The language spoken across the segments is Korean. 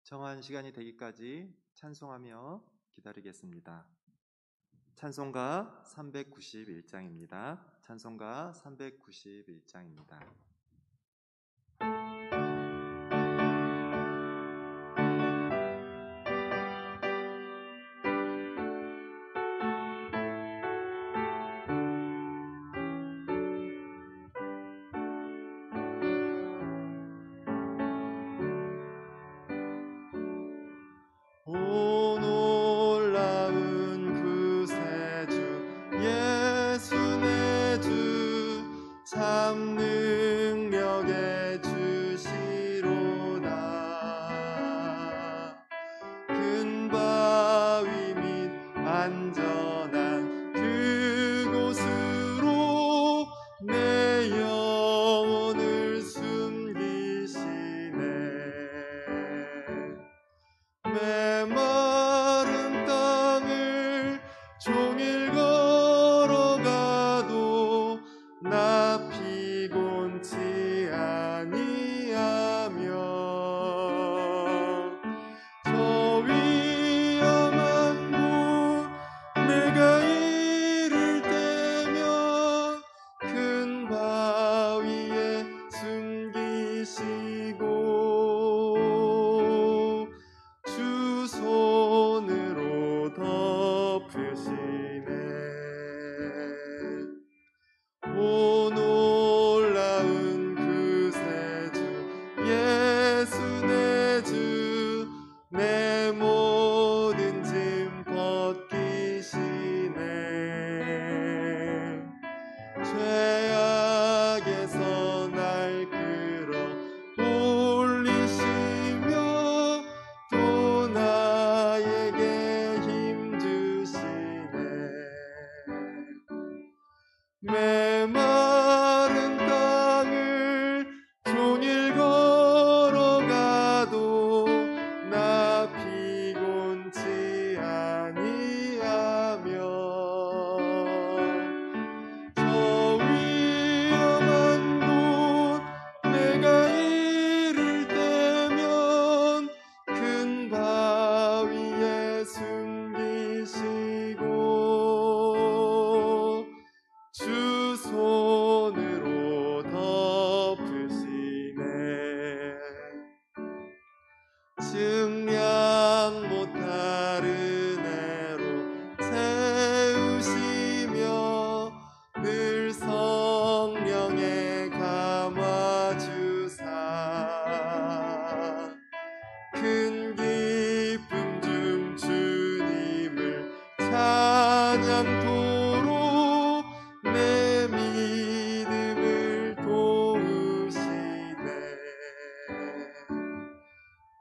정한 시간이 되기까지 찬송하며 기다리겠습니다. 찬송가 391장입니다. 찬송가 391장입니다. 오 놀라운 구세주 예수 내 주 참 능력의 주시로다. 큰 바위 및 안전한 그곳으로 내 영혼을 숨기시네. 메마른 땅을 종일 걸어가도 나 피곤치 아니하며 저 위험한 곳 내가 이를 때면 큰 바위에 숨기시고 주 손으로 덮으시네. 오 놀라운 구세주 예수 내 주 내 모든 짐 벗기시네. 죄악에서 날 끌어 올리시며 또 나에게 힘 주시네. 메마른 땅을 종일 걸어가도 나 피곤치 아니하며 저 위험한 곳 내가 이를 때면 큰 바위에 숨기시고 주 손으로 덮으시네. 증량 못할 은혜로 세우시며 늘 성령에 감화주사 큰 기쁨 중 주님을 찬양토록 내 믿음을 도우시네.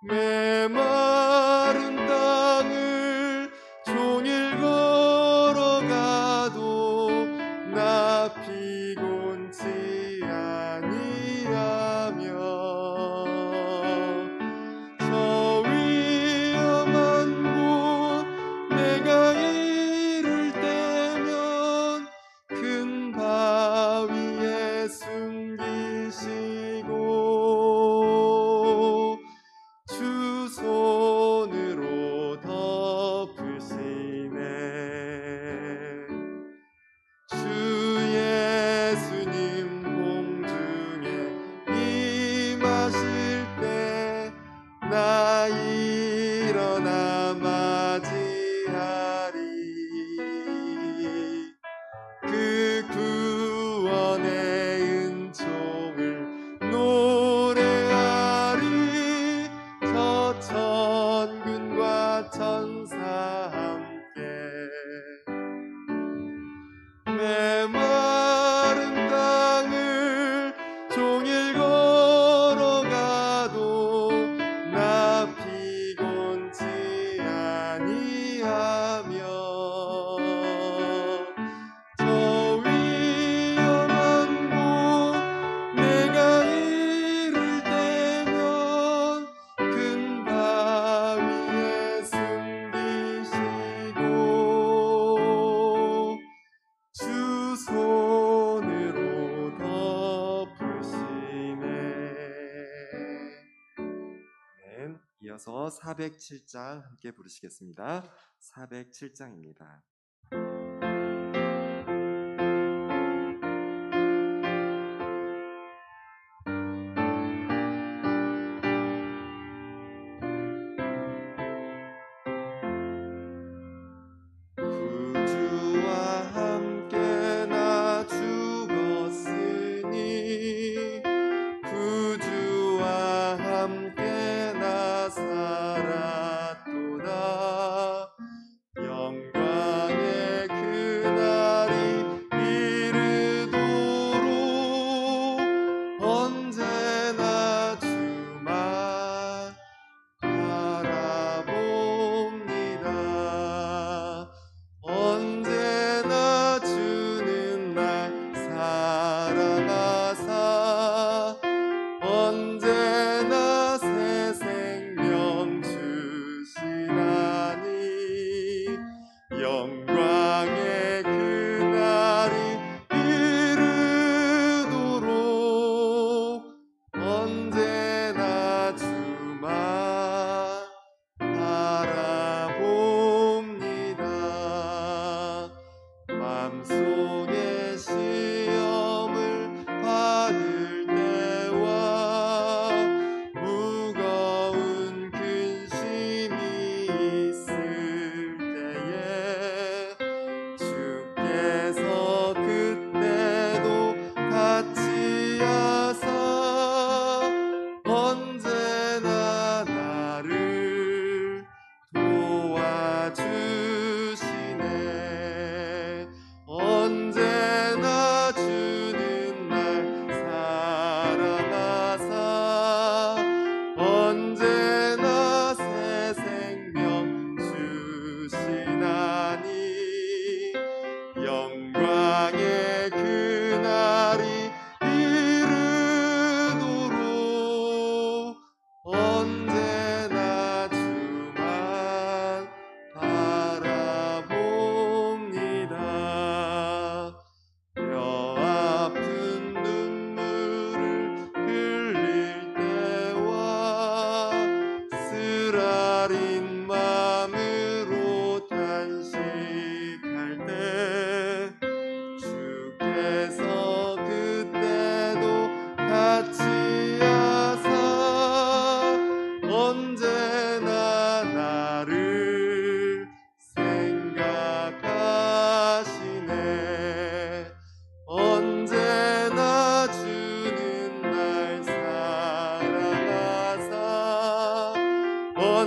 메마른 땅을 종일 걸어가도 나 피곤치 아니하며 저 위험한 곳 내가 이를 때면 큰 바위에 숨기시고 주 손으로 덮으시네. 주 예수님 공중에 임하실 때 나 일어나 맞이하리. 그 구원의 은총을 노래하리. 저 천군과 천사 함께 메마른 땅을 종일 걸어가도 나 피곤치 아니하며 저 위험한 곳 내가 이를 때면 큰 바위에 숨기시고 주 손으로 덮으시네. 이어서 이어서 407장 함께 부르시겠습니다. 407장입니다.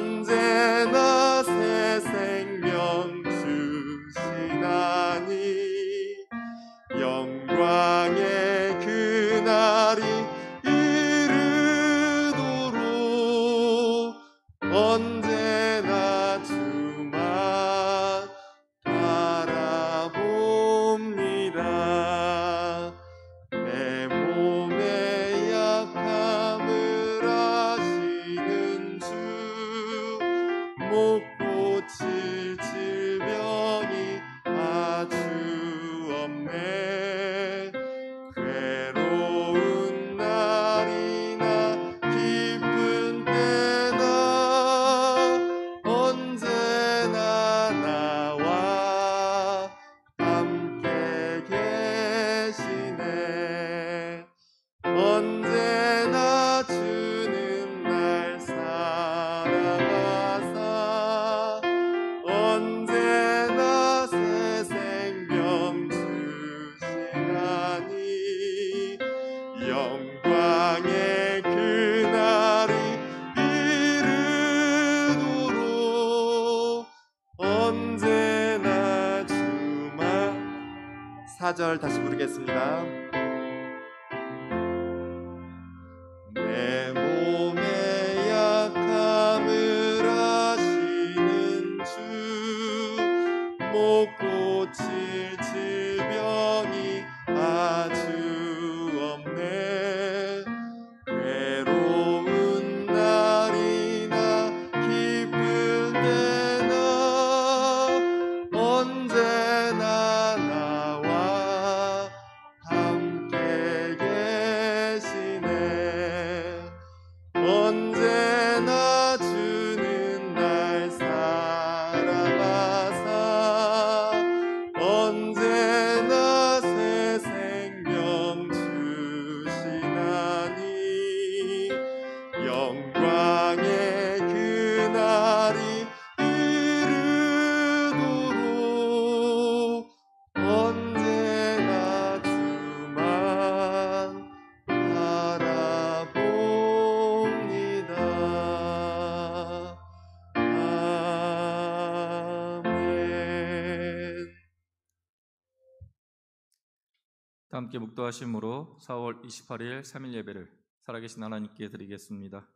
언제나 새 생명 주시나니 영광의 그날이 이르도록 언제나 주만 바라봅니다. 내 몸의 약함을 아시는 주, 못 고칠 질병이 아주 없네. 괴로운 날이나 기쁜 때나 언제나 나와 함께 계시네. 언제나 주는 날 사랑하사 언제나 새 생명 주시나니 영광의 그날이 이르도록 언제나 주만. 4절 다시 부르겠습니다. 내 몸의 약함을 아시는 주, 못 고칠 질병이 아주 없네. 괴로운 날이나 기쁠 때나 언제나 나와 함께 계시네. 언제나 주는 다 함께 묵도하심으로 4월 28일 3일 예배를 살아계신 하나님께 드리겠습니다.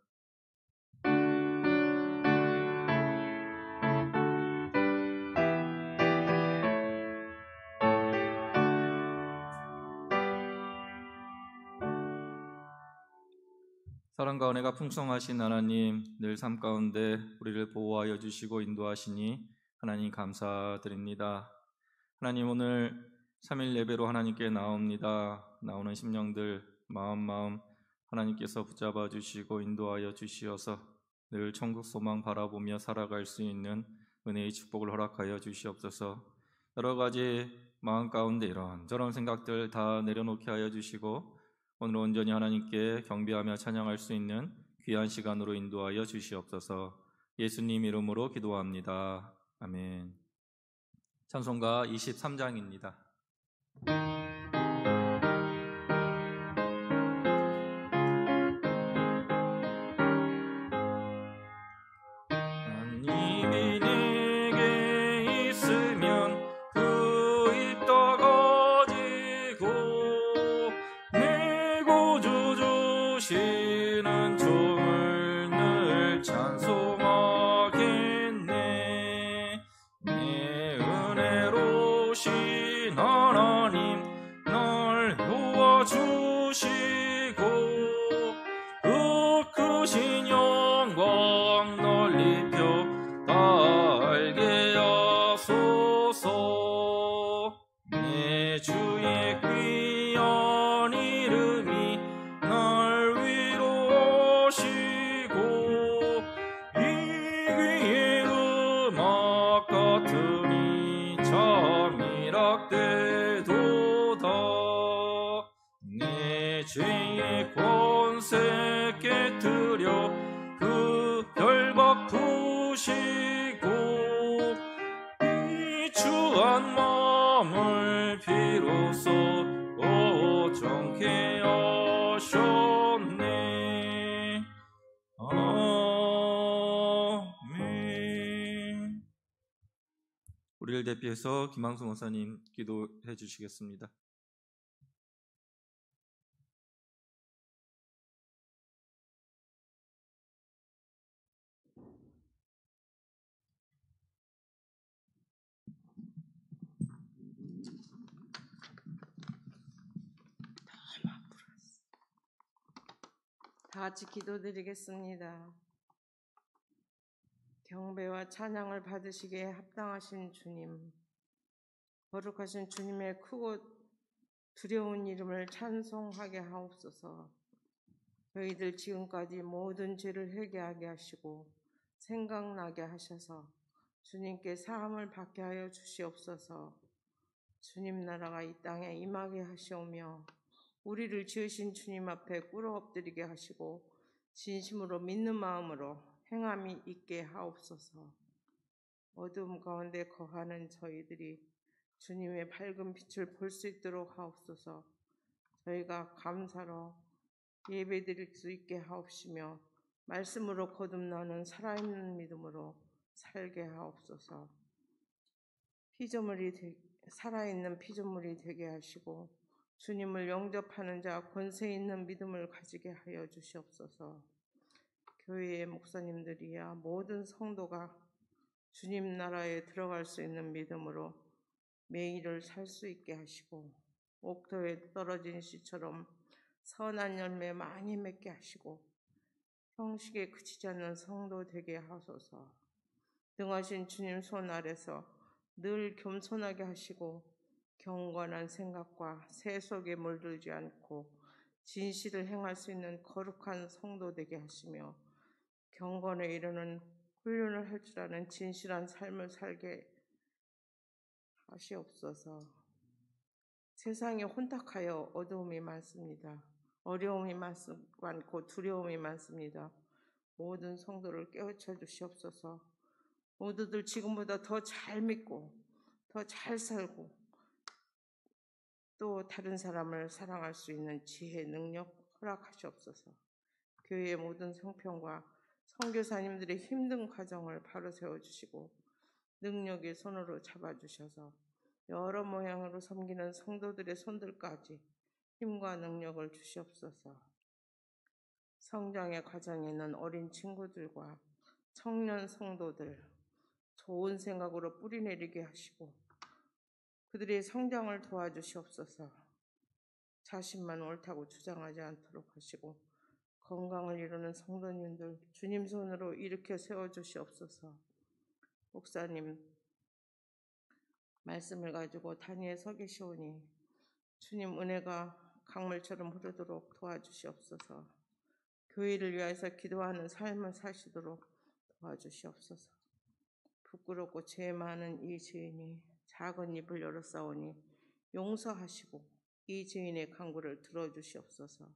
사랑과 은혜가 풍성하신 하나님, 늘 삶 가운데 우리를 보호하여 주시고 인도하시니 하나님 감사드립니다. 하나님, 오늘 3일 예배로 하나님께 나옵니다. 나오는 심령들 마음 하나님께서 붙잡아 주시고 인도하여 주시어서 늘 천국 소망 바라보며 살아갈 수 있는 은혜의 축복을 허락하여 주시옵소서. 여러 가지 마음 가운데 이런저런 생각들 다 내려놓게 하여 주시고 오늘 온전히 하나님께 경배하며 찬양할 수 있는 귀한 시간으로 인도하여 주시옵소서. 예수님 이름으로 기도합니다. 아멘. 찬송가 23장입니다. 하나님이 내게 있으면 그 입 떠가지고 내 구주 주시는 종을 늘 찬송하겠네. 내 은혜로우신 하나님 날 도와주시고 그 크신 영광 널리 펴 알게 하소서. 내 주의 귀한 이름이 날 위로하시고 이 귀의 음악 같으니 잠이락되도다. 내 죄의 권세 깨뜨려 그 결박 푸시고 이 주한 마음을 비로소 정케 하셨네. 아멘. 우리를 대표해서 김항수 목사님 기도해 주시겠습니다. 다 같이 기도드리겠습니다. 경배와 찬양을 받으시기에 합당하신 주님, 거룩하신 주님의 크고 두려운 이름을 찬송하게 하옵소서. 저희들 지금까지 모든 죄를 회개하게 하시고 생각나게 하셔서 주님께 사함을 받게 하여 주시옵소서. 주님 나라가 이 땅에 임하게 하시오며 우리를 지으신 주님 앞에 꿇어 엎드리게 하시고 진심으로 믿는 마음으로 행함이 있게 하옵소서. 어두움 가운데 거하는 저희들이 주님의 밝은 빛을 볼 수 있도록 하옵소서. 저희가 감사로 예배드릴 수 있게 하옵시며 말씀으로 거듭나는 살아있는 믿음으로 살게 하옵소서. 살아있는 피조물이 되게 하시고 주님을 영접하는 자 권세 있는 믿음을 가지게 하여 주시옵소서. 교회의 목사님들이야 모든 성도가 주님 나라에 들어갈 수 있는 믿음으로 매일을 살 수 있게 하시고 옥토에 떨어진 씨처럼 선한 열매 많이 맺게 하시고 형식에 그치지 않는 성도 되게 하소서. 등하신 주님 손 아래서 늘 겸손하게 하시고 경건한 생각과 세속에 물들지 않고 진실을 행할 수 있는 거룩한 성도 되게 하시며 경건에 이르는 훈련을 할 줄 아는 진실한 삶을 살게 하시옵소서. 세상에 혼탁하여 어두움이 많습니다. 어려움이 많고 두려움이 많습니다. 모든 성도를 깨우쳐 주시옵소서. 모두들 지금보다 더 잘 믿고 더 잘 살고 또 다른 사람을 사랑할 수 있는 지혜, 능력 허락하시옵소서. 교회의 모든 성평과 선교사님들의 힘든 과정을 바로 세워주시고 능력의 손으로 잡아주셔서 여러 모양으로 섬기는 성도들의 손들까지 힘과 능력을 주시옵소서. 성장의 과정에 있는 어린 친구들과 청년 성도들 좋은 생각으로 뿌리내리게 하시고 그들의 성장을 도와주시옵소서. 자신만 옳다고 주장하지 않도록 하시고 건강을 이루는 성도님들 주님 손으로 일으켜 세워주시옵소서. 목사님 말씀을 가지고 단위에 서 계시오니 주님 은혜가 강물처럼 흐르도록 도와주시옵소서. 교회를 위해서 기도하는 삶을 사시도록 도와주시옵소서. 부끄럽고 죄 많은 이 죄인이 작은 입을 열었사오니 용서하시고 이 죄인의 간구를 들어주시옵소서.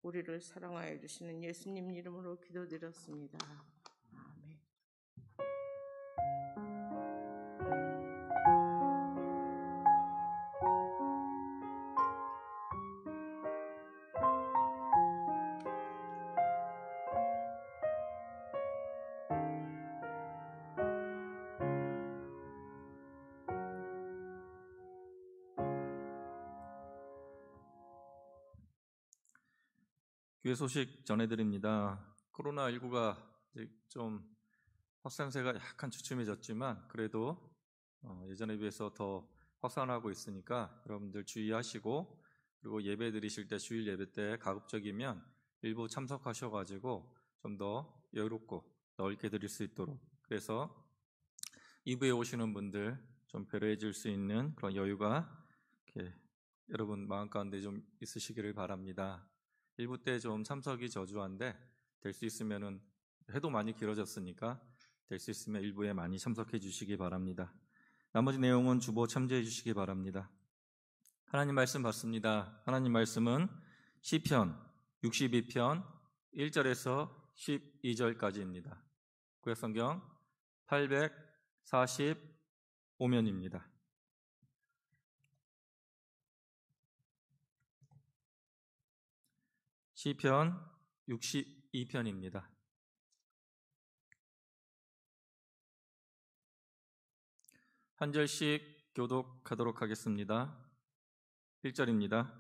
우리를 사랑하여 주시는 예수님 이름으로 기도드렸습니다. 아멘. 교회 소식 전해드립니다. 코로나19가 좀 확산세가 약간 주춤해졌지만 그래도 예전에 비해서 더 확산하고 있으니까 여러분들 주의하시고, 그리고 예배 드리실 때 주일 예배 때 가급적이면 일부 참석하셔가지고 좀 더 여유롭고 넓게 드릴 수 있도록, 그래서 2부에 오시는 분들 좀 배려해 줄 수 있는 그런 여유가 이렇게 여러분 마음 가운데 좀 있으시기를 바랍니다. 1부 때 좀 참석이 저조한데 될 수 있으면은, 해도 많이 길어졌으니까 될 수 있으면 1부에 많이 참석해 주시기 바랍니다. 나머지 내용은 주보 참조해 주시기 바랍니다. 하나님 말씀 받습니다. 하나님 말씀은 시편 62편 1절에서 12절까지입니다. 구약성경 845면입니다. 시편 62편입니다. 한 절씩 교독하도록 하겠습니다. 1절입니다.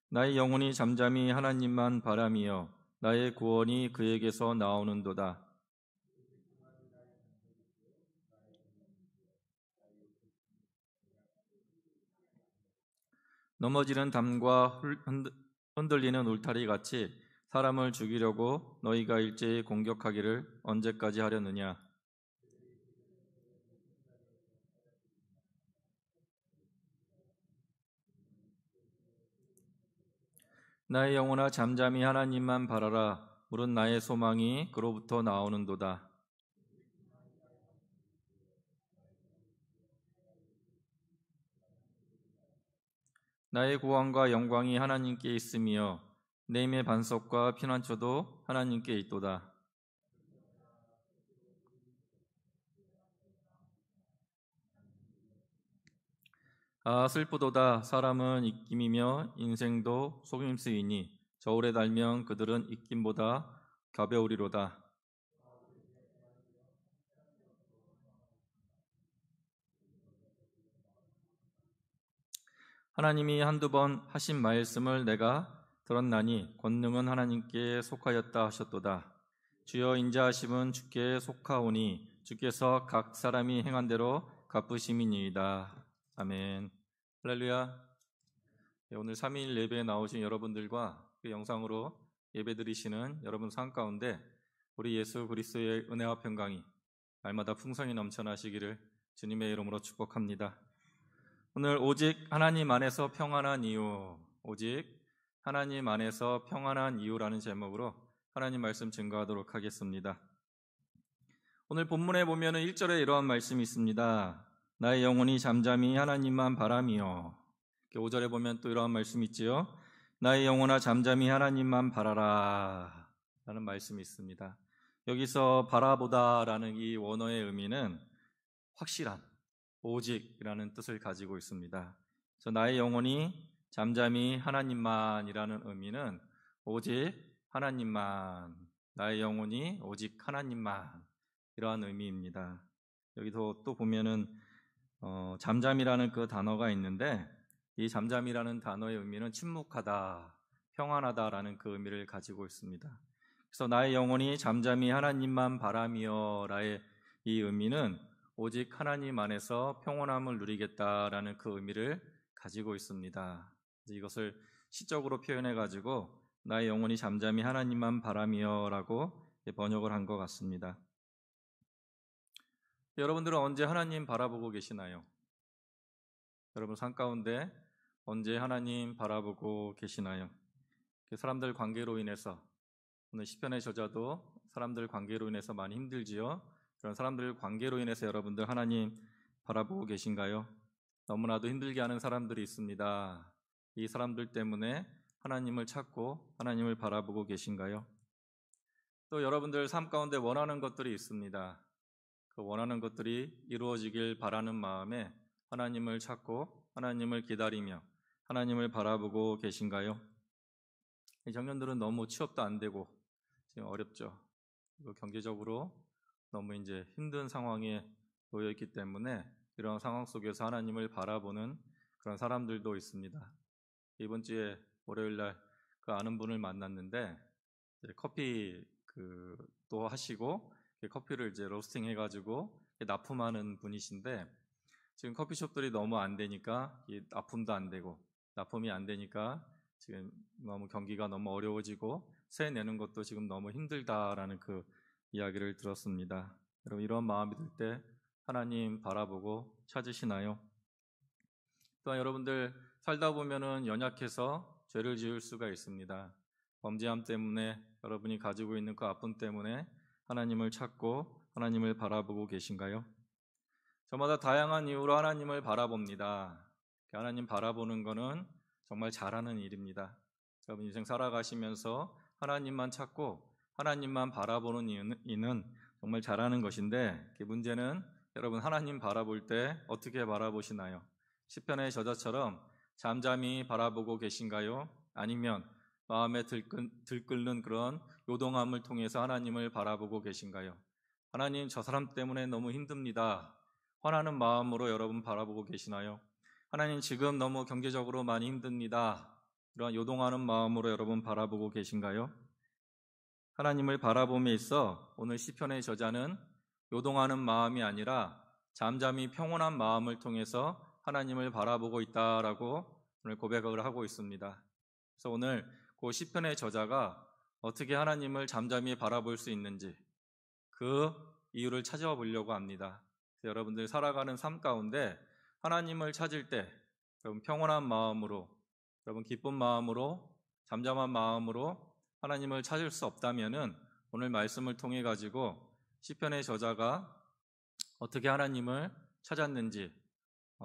나의 영혼이 잠잠히 하나님만 바라미어 나의 구원이 그에게서 나오는도다. 넘어지는 담과 흔들리는 울타리 같이 사람을 죽이려고 너희가 일제히 공격하기를 언제까지 하려느냐. 나의 영혼아 잠잠히 하나님만 바라라. 물은 나의 소망이 그로부터 나오는도다. 나의 구원과 영광이 하나님께 있으며 내 힘의 반석과 피난처도 하나님께 있도다. 아 슬프도다. 사람은 입김이며 인생도 속임수이니 저울에 달면 그들은 입김보다 가벼우리로다. 하나님이 한두 번 하신 말씀을 내가 들었나니 권능은 하나님께 속하였다 하셨도다. 주여 인자하심은 주께 속하오니 주께서 각 사람이 행한 대로 갚으심이니이다. 아멘. 할렐루야. 오늘 3일 예배에 나오신 여러분들과 그 영상으로 예배 드리시는 여러분 삶 가운데 우리 예수 그리스도의 은혜와 평강이 날마다 풍성히 넘쳐나시기를 주님의 이름으로 축복합니다. 오늘 오직 하나님 안에서 평안한 이유, 오직 하나님 안에서 평안한 이유라는 제목으로 하나님 말씀 증거하도록 하겠습니다. 오늘 본문에 보면 1절에 이러한 말씀이 있습니다. 나의 영혼이 잠잠히 하나님만 바라미어. 5절에 보면 또 이러한 말씀이 있지요. 나의 영혼아 잠잠히 하나님만 바라라 라는 말씀이 있습니다. 여기서 바라보다 라는 이 원어의 의미는 확실한, 오직이라는 뜻을 가지고 있습니다. 그래서 나의 영혼이 잠잠히 하나님만이라는 의미는 오직 하나님만, 나의 영혼이 오직 하나님만, 이러한 의미입니다. 여기서 또 보면은 잠잠이라는 그 단어가 있는데 이 잠잠이라는 단어의 의미는 침묵하다, 평안하다라는 그 의미를 가지고 있습니다. 그래서 나의 영혼이 잠잠히 하나님만 바라며라의 이 의미는 오직 하나님 안에서 평온함을 누리겠다라는 그 의미를 가지고 있습니다. 이것을 시적으로 표현해가지고 나의 영혼이 잠잠히 하나님만 바라며라고 번역을 한 것 같습니다. 여러분들은 언제 하나님 바라보고 계시나요? 여러분 삶 가운데 언제 하나님 바라보고 계시나요? 사람들 관계로 인해서, 오늘 시편의 저자도 사람들 관계로 인해서 많이 힘들지요. 그런 사람들 관계로 인해서 여러분들 하나님 바라보고 계신가요? 너무나도 힘들게 하는 사람들이 있습니다. 이 사람들 때문에 하나님을 찾고 하나님을 바라보고 계신가요? 또 여러분들 삶 가운데 원하는 것들이 있습니다. 그 원하는 것들이 이루어지길 바라는 마음에 하나님을 찾고 하나님을 기다리며 하나님을 바라보고 계신가요? 이 청년들은 너무 취업도 안 되고 지금 어렵죠. 그리고 경제적으로 너무 이제 힘든 상황에 놓여 있기 때문에 이런 상황 속에서 하나님을 바라보는 그런 사람들도 있습니다. 이번 주에 월요일 날 그 아는 분을 만났는데 커피 또 하시고 커피를 이제 로스팅 해가지고 납품하는 분이신데 지금 커피숍들이 너무 안 되니까 납품도 안 되고 납품이 안 되니까 지금 너무 경기가 너무 어려워지고 세 내는 것도 지금 너무 힘들다라는 그 이야기를 들었습니다. 여러분 이런 마음이 들 때 하나님 바라보고 찾으시나요? 또한 여러분들 살다 보면은 연약해서 죄를 지을 수가 있습니다. 범죄함 때문에 여러분이 가지고 있는 그 아픔 때문에 하나님을 찾고 하나님을 바라보고 계신가요? 저마다 다양한 이유로 하나님을 바라봅니다. 하나님 바라보는 것은 정말 잘하는 일입니다. 여러분 인생 살아가시면서 하나님만 찾고 하나님만 바라보는 이는 정말 잘하는 것인데 문제는 여러분 하나님 바라볼 때 어떻게 바라보시나요? 시편의 저자처럼 잠잠히 바라보고 계신가요? 아니면 마음에 들끓는 그런 요동함을 통해서 하나님을 바라보고 계신가요? 하나님 저 사람 때문에 너무 힘듭니다. 화나는 마음으로 여러분 바라보고 계시나요? 하나님 지금 너무 경제적으로 많이 힘듭니다. 이런 요동하는 마음으로 여러분 바라보고 계신가요? 하나님을 바라봄에 있어 오늘 시편의 저자는 요동하는 마음이 아니라 잠잠히 평온한 마음을 통해서 하나님을 바라보고 있다라고 오늘 고백을 하고 있습니다. 그래서 오늘 그 시편의 저자가 어떻게 하나님을 잠잠히 바라볼 수 있는지 그 이유를 찾아보려고 합니다. 여러분들 살아가는 삶 가운데 하나님을 찾을 때 여러분 평온한 마음으로, 여러분 기쁜 마음으로, 잠잠한 마음으로 하나님을 찾을 수 없다면은 오늘 말씀을 통해 가지고 시편의 저자가 어떻게 하나님을 찾았는지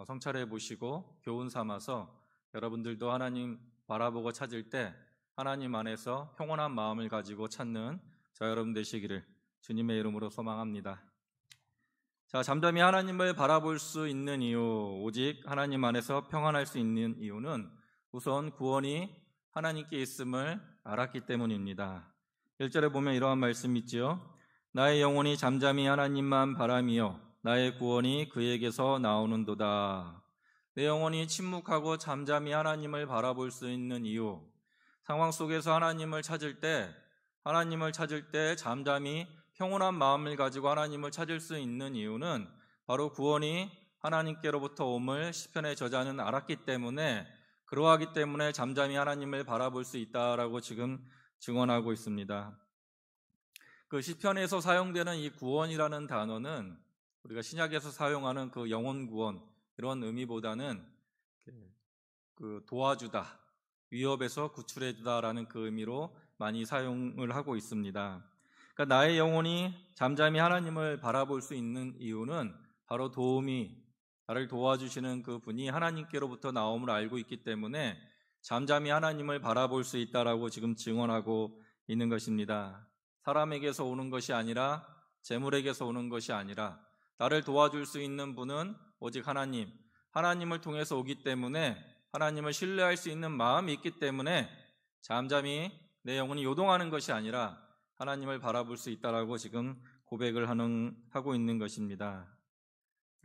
성찰해 보시고 교훈 삼아서 여러분들도 하나님 바라보고 찾을 때 하나님 안에서 평온한 마음을 가지고 찾는 저 여러분 되시기를 주님의 이름으로 소망합니다. 자, 잠잠히 하나님을 바라볼 수 있는 이유, 오직 하나님 안에서 평안할 수 있는 이유는 우선 구원이 하나님께 있음을 알았기 때문입니다. 1절에 보면 이러한 말씀이 있지요. 나의 영혼이 잠잠히 하나님만 바라며 나의 구원이 그에게서 나오는도다. 내 영혼이 침묵하고 잠잠히 하나님을 바라볼 수 있는 이유, 상황 속에서 하나님을 찾을 때 잠잠히 평온한 마음을 가지고 하나님을 찾을 수 있는 이유는 바로 구원이 하나님께로부터 옴을 시편의 저자는 알았기 때문에, 그러하기 때문에 잠잠히 하나님을 바라볼 수 있다라고 지금 증언하고 있습니다. 그 시편에서 사용되는 이 구원이라는 단어는 우리가 신약에서 사용하는 그 영혼 구원 이런 의미보다는 그 도와주다, 위협에서 구출해주다라는 그 의미로 많이 사용을 하고 있습니다. 그러니까 나의 영혼이 잠잠히 하나님을 바라볼 수 있는 이유는 바로 나를 도와주시는 그 분이 하나님께로부터 나옴을 알고 있기 때문에 잠잠히 하나님을 바라볼 수 있다라고 지금 증언하고 있는 것입니다. 사람에게서 오는 것이 아니라, 재물에게서 오는 것이 아니라 나를 도와줄 수 있는 분은 오직 하나님을 통해서 오기 때문에, 하나님을 신뢰할 수 있는 마음이 있기 때문에 잠잠히 내 영혼이 요동하는 것이 아니라 하나님을 바라볼 수 있다라고 지금 고백을 하고 있는 것입니다.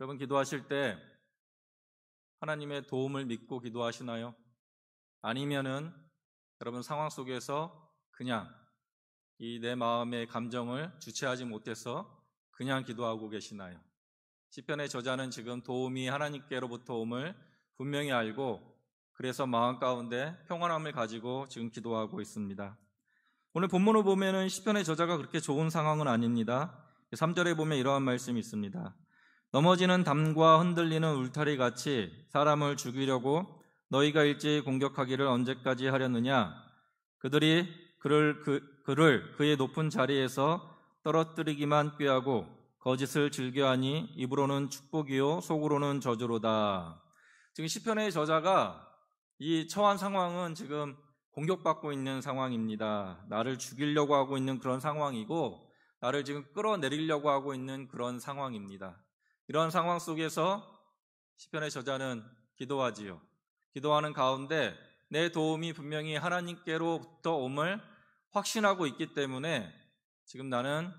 여러분 기도하실 때 하나님의 도움을 믿고 기도하시나요? 아니면은 여러분 상황 속에서 그냥 이 내 마음의 감정을 주체하지 못해서 그냥 기도하고 계시나요? 시편의 저자는 지금 도움이 하나님께로부터 옴을 분명히 알고 그래서 마음 가운데 평안함을 가지고 지금 기도하고 있습니다. 오늘 본문을 보면은 시편의 저자가 그렇게 좋은 상황은 아닙니다. 3절에 보면 이러한 말씀이 있습니다. 넘어지는 담과 흔들리는 울타리 같이 사람을 죽이려고 너희가 일제히 공격하기를 언제까지 하려느냐? 그들이 그를 그의 높은 자리에서 떨어뜨리기만 꾀하고 거짓을 즐겨하니 입으로는 축복이요 속으로는 저주로다. 지금 시편의 저자가 이 처한 상황은 지금 공격받고 있는 상황입니다. 나를 죽이려고 하고 있는 그런 상황이고 나를 지금 끌어내리려고 하고 있는 그런 상황입니다. 이런 상황 속에서 시편의 저자는 기도하지요. 기도하는 가운데 내 도움이 분명히 하나님께로부터 옴을 확신하고 있기 때문에 지금 나는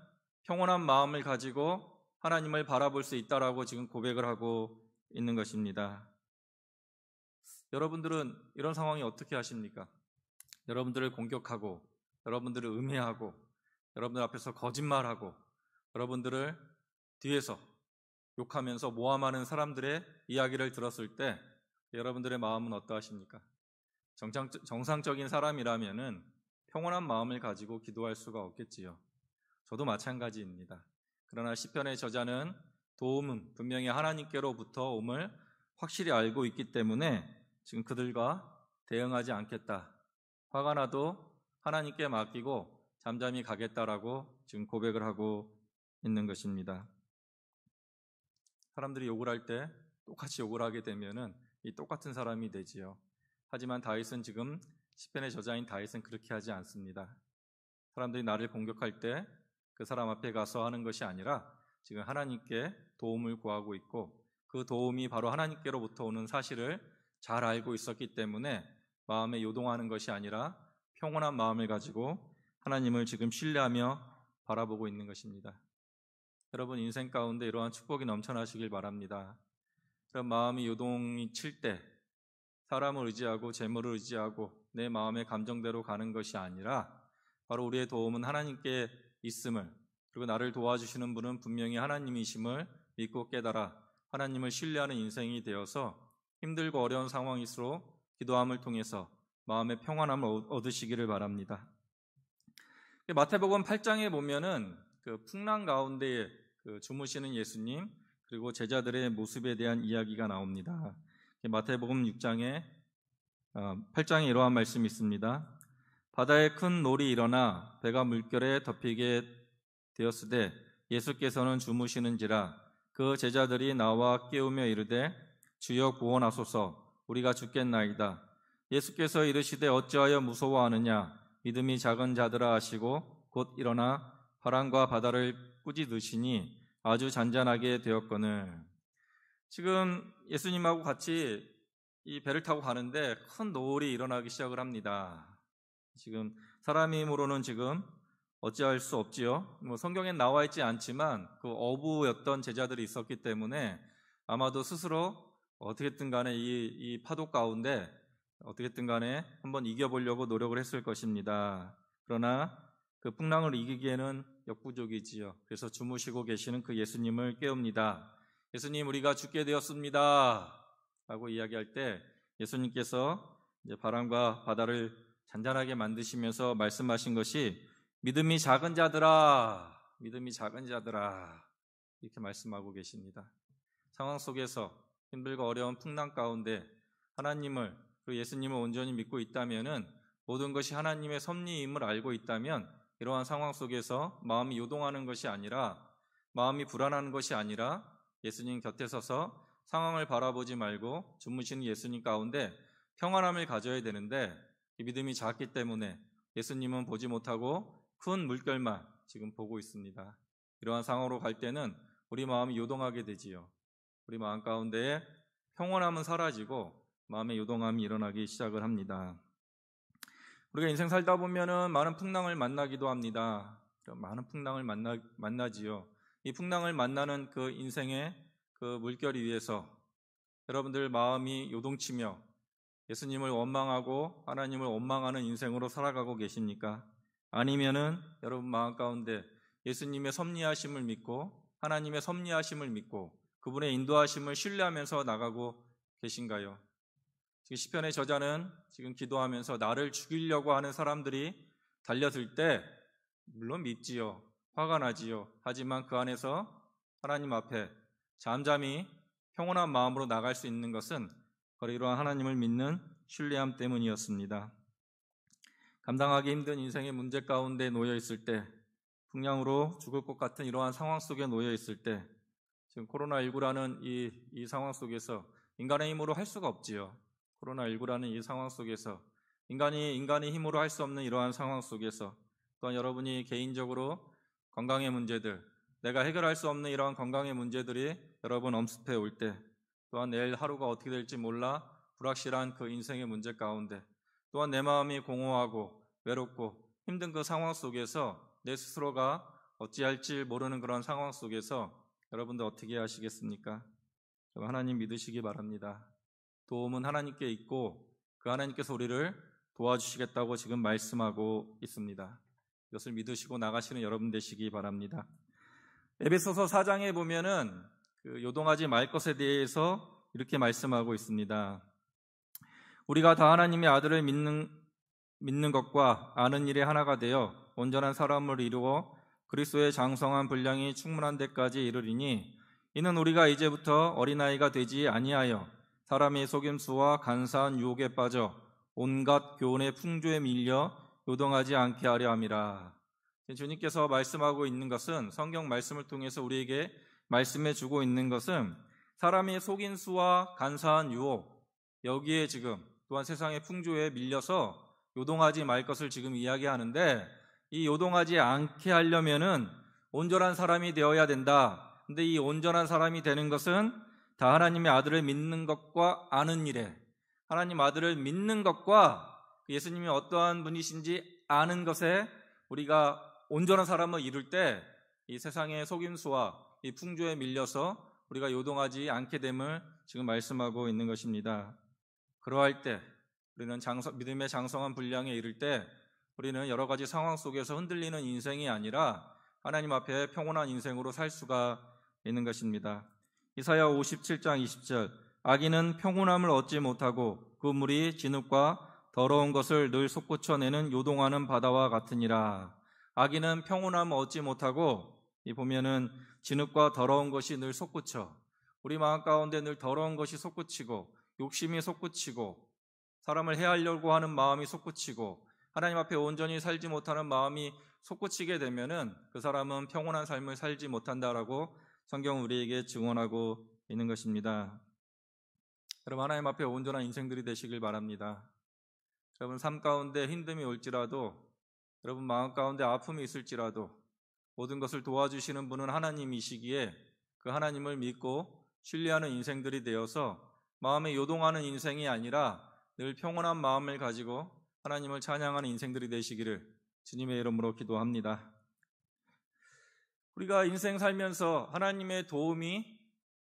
평온한 마음을 가지고 하나님을 바라볼 수 있다라고 지금 고백을 하고 있는 것입니다. 여러분들은 이런 상황이 어떻게 하십니까? 여러분들을 공격하고 여러분들을 음해하고 여러분들 앞에서 거짓말하고 여러분들을 뒤에서 욕하면서 모함하는 사람들의 이야기를 들었을 때 여러분들의 마음은 어떠하십니까? 정상적인 사람이라면은 평온한 마음을 가지고 기도할 수가 없겠지요. 저도 마찬가지입니다. 그러나 시편의 저자는 도움은 분명히 하나님께로부터 옴을 확실히 알고 있기 때문에 지금 그들과 대응하지 않겠다. 화가 나도 하나님께 맡기고 잠잠히 가겠다라고 지금 고백을 하고 있는 것입니다. 사람들이 욕을 할 때 똑같이 욕을 하게 되면은 이 똑같은 사람이 되지요. 하지만 다윗은 지금 시편의 저자인 다윗은 그렇게 하지 않습니다. 사람들이 나를 공격할 때 그 사람 앞에 가서 하는 것이 아니라 지금 하나님께 도움을 구하고 있고 그 도움이 바로 하나님께로부터 오는 사실을 잘 알고 있었기 때문에 마음에 요동하는 것이 아니라 평온한 마음을 가지고 하나님을 지금 신뢰하며 바라보고 있는 것입니다. 여러분 인생 가운데 이러한 축복이 넘쳐나시길 바랍니다. 그런 마음이 요동이 칠 때 사람을 의지하고 재물을 의지하고 내 마음의 감정대로 가는 것이 아니라 바로 우리의 도움은 하나님께 있음을 그리고 나를 도와주시는 분은 분명히 하나님이심을 믿고 깨달아 하나님을 신뢰하는 인생이 되어서 힘들고 어려운 상황일수록 기도함을 통해서 마음의 평안함을 얻으시기를 바랍니다. 마태복음 8장에 보면은 그 풍랑 가운데 주무시는 예수님 그리고 제자들의 모습에 대한 이야기가 나옵니다. 마태복음 6장에 8장에 이러한 말씀이 있습니다. 바다에 큰 놀이 일어나 배가 물결에 덮이게 되었으되 예수께서는 주무시는지라 그 제자들이 나와 깨우며 이르되 주여 구원하소서 우리가 죽겠나이다. 예수께서 이르시되 어찌하여 무서워하느냐 믿음이 작은 자들아 하시고 곧 일어나 바람과 바다를 꾸짖으시니 아주 잔잔하게 되었거늘. 지금 예수님하고 같이 이 배를 타고 가는데 큰 노을이 일어나기 시작을 합니다. 지금 사람의 힘으로는 지금 어찌할 수 없지요. 성경엔 나와 있지 않지만 그 어부였던 제자들이 있었기 때문에 아마도 스스로 어떻게든 간에 이 파도 가운데 어떻게든 간에 한번 이겨보려고 노력을 했을 것입니다. 그러나 그 풍랑을 이기기에는 역부족이지요. 그래서 주무시고 계시는 그 예수님을 깨웁니다. 예수님 우리가 죽게 되었습니다 라고 이야기할 때 예수님께서 이제 바람과 바다를 잔잔하게 만드시면서 말씀하신 것이 믿음이 작은 자들아, 믿음이 작은 자들아 이렇게 말씀하고 계십니다. 상황 속에서 힘들고 어려운 풍랑 가운데 하나님을 그 예수님을 온전히 믿고 있다면은 모든 것이 하나님의 섭리임을 알고 있다면 이러한 상황 속에서 마음이 요동하는 것이 아니라 마음이 불안한 것이 아니라 예수님 곁에 서서 상황을 바라보지 말고 주무시는 예수님 가운데 평안함을 가져야 되는데 이 믿음이 작기 때문에 예수님은 보지 못하고 큰 물결만 지금 보고 있습니다. 이러한 상황으로 갈 때는 우리 마음이 요동하게 되지요. 우리 마음 가운데에 평온함은 사라지고 마음의 요동함이 일어나기 시작을 합니다. 우리가 인생 살다 보면은 많은 풍랑을 만나기도 합니다. 많은 풍랑을 만나지요. 이 풍랑을 만나는 그 인생의 그 물결 위에서 여러분들 마음이 요동치며 예수님을 원망하고 하나님을 원망하는 인생으로 살아가고 계십니까? 아니면은 여러분 마음 가운데 예수님의 섭리하심을 믿고 하나님의 섭리하심을 믿고 그분의 인도하심을 신뢰하면서 나가고 계신가요? 지금 시편의 저자는 지금 기도하면서 나를 죽이려고 하는 사람들이 달려들 때 물론 밉지요. 화가 나지요. 하지만 그 안에서 하나님 앞에 잠잠히 평온한 마음으로 나갈 수 있는 것은 바로 이러한 하나님을 믿는 신뢰함 때문이었습니다. 감당하기 힘든 인생의 문제 가운데 놓여 있을 때, 풍량으로 죽을 것 같은 이러한 상황 속에 놓여 있을 때, 지금 코로나19라는 이 상황 속에서 인간의 힘으로 할 수가 없지요. 코로나19라는 이 상황 속에서 인간의 힘으로 할 수 없는 이러한 상황 속에서 또한 여러분이 개인적으로 건강의 문제들, 내가 해결할 수 없는 이러한 건강의 문제들이 여러분 엄습해 올 때, 또한 내일 하루가 어떻게 될지 몰라 불확실한 그 인생의 문제 가운데, 또한 내 마음이 공허하고 외롭고 힘든 그 상황 속에서 내 스스로가 어찌할지 모르는 그런 상황 속에서 여러분들 어떻게 하시겠습니까? 하나님 믿으시기 바랍니다. 도움은 하나님께 있고 그 하나님께서 우리를 도와주시겠다고 지금 말씀하고 있습니다. 이것을 믿으시고 나가시는 여러분 되시기 바랍니다. 에베소서 4장에 보면은 그 요동하지 말 것에 대해서 이렇게 말씀하고 있습니다. 우리가 다 하나님의 아들을 믿는 것과 아는 일에 하나가 되어 온전한 사람을 이루어 그리스도의 장성한 분량이 충만한 데까지 이르리니 이는 우리가 이제부터 어린아이가 되지 아니하여 사람의 속임수와 간사한 유혹에 빠져 온갖 교훈의 풍조에 밀려 요동하지 않게 하려 함이라. 주님께서 말씀하고 있는 것은, 성경 말씀을 통해서 우리에게 말씀해 주고 있는 것은 사람의 속임수와 간사한 유혹, 여기에 지금 또한 세상의 풍조에 밀려서 요동하지 말 것을 지금 이야기하는데, 이 요동하지 않게 하려면은 온전한 사람이 되어야 된다. 근데 이 온전한 사람이 되는 것은 다 하나님의 아들을 믿는 것과 아는 일에, 하나님 아들을 믿는 것과 예수님이 어떠한 분이신지 아는 것에 우리가 온전한 사람을 이룰 때 이 세상의 속임수와 이 풍조에 밀려서 우리가 요동하지 않게 됨을 지금 말씀하고 있는 것입니다. 그러할 때 우리는 믿음의 장성한 분량에 이를 때 우리는 여러 가지 상황 속에서 흔들리는 인생이 아니라 하나님 앞에 평온한 인생으로 살 수가 있는 것입니다. 이사야 57장 20절, 악인은 평온함을 얻지 못하고 그 물이 진흙과 더러운 것을 늘 솟구쳐내는 요동하는 바다와 같으니라. 악인은 평온함을 얻지 못하고, 이 보면은 진흙과 더러운 것이 늘 솟구쳐, 우리 마음 가운데 늘 더러운 것이 솟구치고 욕심이 솟구치고 사람을 해하려고 하는 마음이 솟구치고 하나님 앞에 온전히 살지 못하는 마음이 솟구치게 되면은 그 사람은 평온한 삶을 살지 못한다라고 성경은 우리에게 증언하고 있는 것입니다. 여러분, 하나님 앞에 온전한 인생들이 되시길 바랍니다. 여러분, 삶 가운데 힘듦이 올지라도, 여러분 마음 가운데 아픔이 있을지라도 모든 것을 도와주시는 분은 하나님이시기에 그 하나님을 믿고 신뢰하는 인생들이 되어서 마음에 요동하는 인생이 아니라 늘 평온한 마음을 가지고 하나님을 찬양하는 인생들이 되시기를 주님의 이름으로 기도합니다. 우리가 인생 살면서 하나님의 도움이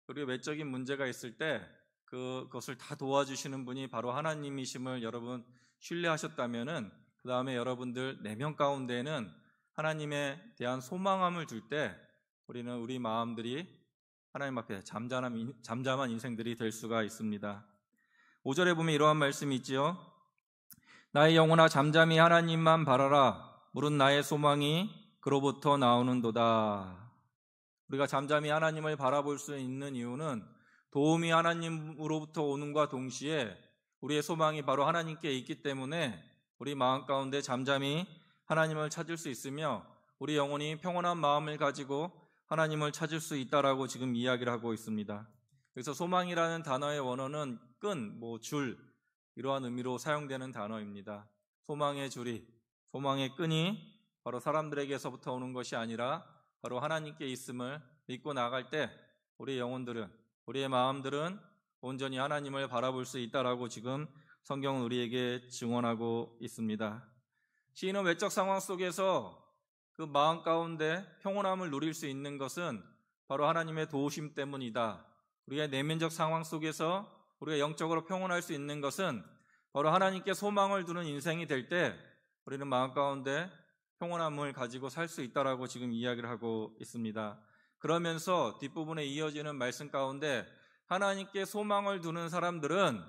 우리 외적인 문제가 있을 때 그것을 다 도와주시는 분이 바로 하나님이심을 여러분 신뢰하셨다면은 그 다음에 여러분들 내면 가운데는 하나님에 대한 소망함을 둘 때 우리는 우리 마음들이 하나님 앞에 잠잠한 인생들이 될 수가 있습니다. 5절에 보면 이러한 말씀이 있지요. 나의 영혼아 잠잠히 하나님만 바라라. 물은 나의 소망이 그로부터 나오는도다. 우리가 잠잠히 하나님을 바라볼 수 있는 이유는 도움이 하나님으로부터 오는과 동시에 우리의 소망이 바로 하나님께 있기 때문에 우리 마음 가운데 잠잠히 하나님을 찾을 수 있으며 우리 영혼이 평온한 마음을 가지고 하나님을 찾을 수 있다라고 지금 이야기를 하고 있습니다. 그래서 소망이라는 단어의 원어는 끈, 줄 이러한 의미로 사용되는 단어입니다. 소망의 줄이, 소망의 끈이 바로 사람들에게서부터 오는 것이 아니라 바로 하나님께 있음을 믿고 나갈 때 우리 영혼들은, 우리의 마음들은 온전히 하나님을 바라볼 수 있다라고 지금 성경은 우리에게 증언하고 있습니다. 시인은 외적 상황 속에서 그 마음 가운데 평온함을 누릴 수 있는 것은 바로 하나님의 도우심 때문이다. 우리의 내면적 상황 속에서 우리가 영적으로 평온할 수 있는 것은 바로 하나님께 소망을 두는 인생이 될 때 우리는 마음 가운데 평온함을 가지고 살 수 있다라고 지금 이야기를 하고 있습니다. 그러면서 뒷부분에 이어지는 말씀 가운데 하나님께 소망을 두는 사람들은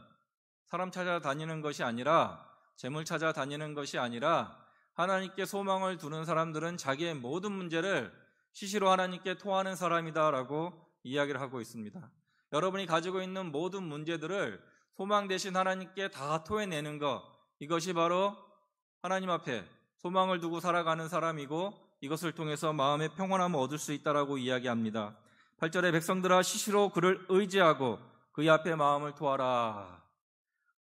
사람 찾아다니는 것이 아니라 재물 찾아다니는 것이 아니라 하나님께 소망을 두는 사람들은 자기의 모든 문제를 시시로 하나님께 토하는 사람이다라고 이야기를 하고 있습니다. 여러분이 가지고 있는 모든 문제들을 소망 대신 하나님께 다 토해내는 것, 이것이 바로 하나님 앞에 소망을 두고 살아가는 사람이고 이것을 통해서 마음의 평온함을 얻을 수 있다라고 이야기합니다. 8절에 백성들아 시시로 그를 의지하고 그의 앞에 마음을 토하라.